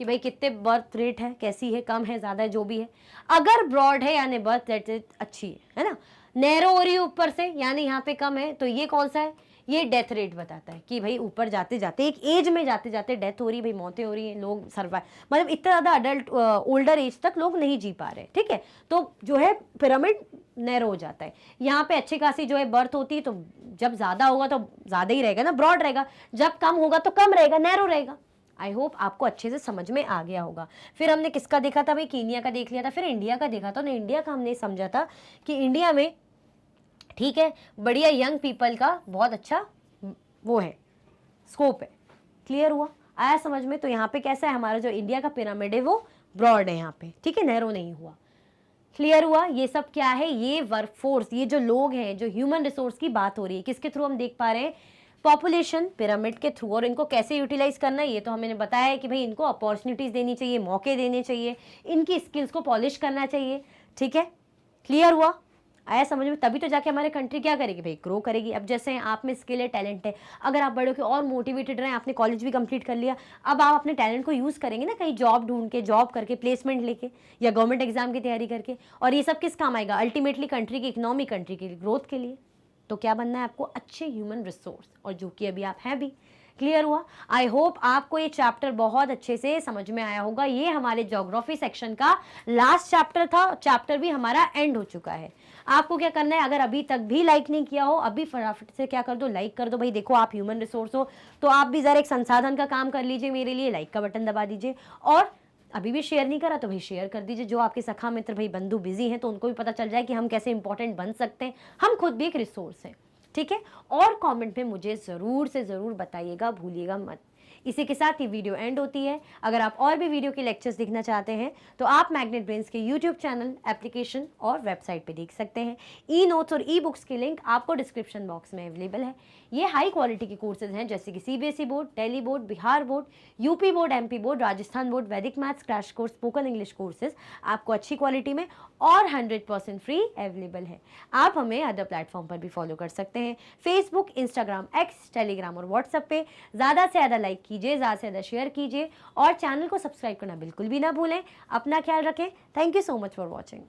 Speaker 1: कि भाई कितने बर्थ रेट है, कैसी है, कम है, ज़्यादा है, जो भी है। अगर ब्रॉड है यानी बर्थ रेट अच्छी है ना, नैरो हो रही है ऊपर से यानी यहाँ पे कम है, तो ये कौन सा है, ये डेथ रेट बताता है कि भाई ऊपर जाते जाते एक एज में जाते जाते डेथ हो रही है, भाई मौतें हो रही हैं, लोग सर्वाइव मतलब इतना ज़्यादा अडल्ट ओल्डर एज तक लोग नहीं जी पा रहे, ठीक है। तो जो है पिरामिड नैरो हो जाता है। यहाँ पे अच्छी खासी जो है बर्थ होती है, तो जब ज़्यादा होगा तो ज़्यादा ही रहेगा ना, ब्रॉड रहेगा, जब कम होगा तो कम रहेगा, नैरो रहेगा। आई होप आपको अच्छे से समझ में आ गया होगा। फिर हमने किसका देखा था भाई, कीनिया का देख लिया था, फिर इंडिया का देखा था ना। इंडिया का हमने समझा था कि इंडिया में ठीक है बढ़िया यंग पीपल का बहुत अच्छा वो है, स्कोप है। क्लियर हुआ, आया समझ में। तो यहाँ पे कैसा है, हमारा जो इंडिया का पिरामिड है वो ब्रॉड है यहाँ पे, ठीक है, नैरो नहीं हुआ। क्लियर हुआ। ये सब क्या है, ये वर्कफोर्स, ये जो लोग हैं, जो ह्यूमन रिसोर्स की बात हो रही है, किसके थ्रू हम देख पा रहे हैं, पॉपुलेशन पिरामिड के थ्रू। और इनको कैसे यूटिलाइज करना है ये तो हमने बताया है कि भाई इनको अपॉर्चुनिटीज देनी चाहिए, मौके देने चाहिए, इनकी स्किल्स को पॉलिश करना चाहिए, ठीक है। क्लियर हुआ, आया समझ में। तभी तो जाके हमारे कंट्री क्या करेगी भाई, ग्रो करेगी। अब जैसे आप में स्किल है, टैलेंट है, अगर आप बड़े होकर और मोटिवेटेड रहे, आपने कॉलेज भी कंप्लीट कर लिया, अब आप अपने टैलेंट को यूज़ करेंगे ना, कहीं जॉब ढूंढ के, जॉब करके, प्लेसमेंट लेके, या गवर्नमेंट एग्जाम की तैयारी करके। और ये सब किस काम आएगा, अल्टीमेटली कंट्री की इकोनॉमी, कंट्री की ग्रोथ के लिए। तो क्या बनना है आपको, अच्छे ह्यूमन रिसोर्स, और जो कि अभी आप हैं भी। क्लियर हुआ। आई होप आपको ये चैप्टर बहुत अच्छे से समझ में आया होगा। ये हमारे ज्योग्राफी सेक्शन का लास्ट चैप्टर था, चैप्टर भी हमारा एंड हो चुका है। आपको क्या करना है, अगर अभी तक भी लाइक नहीं किया हो, अभी फटाफट से क्या कर दो, लाइक कर दो। भाई देखो आप ह्यूमन रिसोर्स हो तो आप भी जरा एक संसाधन का काम कर लीजिए मेरे लिए, लाइक का बटन दबा दीजिए। और अभी भी शेयर नहीं करा तो भाई शेयर कर दीजिए। जो आपके सखा मित्र भाई बंधु बिजी हैं तो उनको भी पता चल जाए कि हम कैसे इंपॉर्टेंट बन सकते हैं, हम खुद भी एक रिसोर्स हैं, ठीक है। और कमेंट में मुझे ज़रूर से ज़रूर बताइएगा, भूलिएगा मत। इसी के साथ ये वीडियो एंड होती है। अगर आप और भी वीडियो के लेक्चर्स देखना चाहते हैं तो आप मैग्नेट ब्रेन्स के यूट्यूब चैनल, एप्लीकेशन और वेबसाइट पे देख सकते हैं। ई नोट्स और ई बुक्स के लिंक आपको डिस्क्रिप्शन बॉक्स में अवेलेबल है। ये हाई क्वालिटी के कोर्सेज हैं जैसे कि CBSE board, Delhi board, Bihar board, UP board, MP board, Rajasthan board, वैदिक maths crash course, spoken English courses आपको अच्छी क्वालिटी में और 100% फ्री अवेलेबल है। आप हमें अदर प्लेटफॉर्म पर भी फॉलो कर सकते हैं, फेसबुक, इंस्टाग्राम, एक्स, टेलीग्राम और व्हाट्सएप पे। ज़्यादा से ज़्यादा लाइक कीजिए, ज़्यादा से ज़्यादा शेयर कीजिए और चैनल को सब्सक्राइब करना बिल्कुल भी ना भूलें। अपना ख्याल रखें। Thank you so much for watching.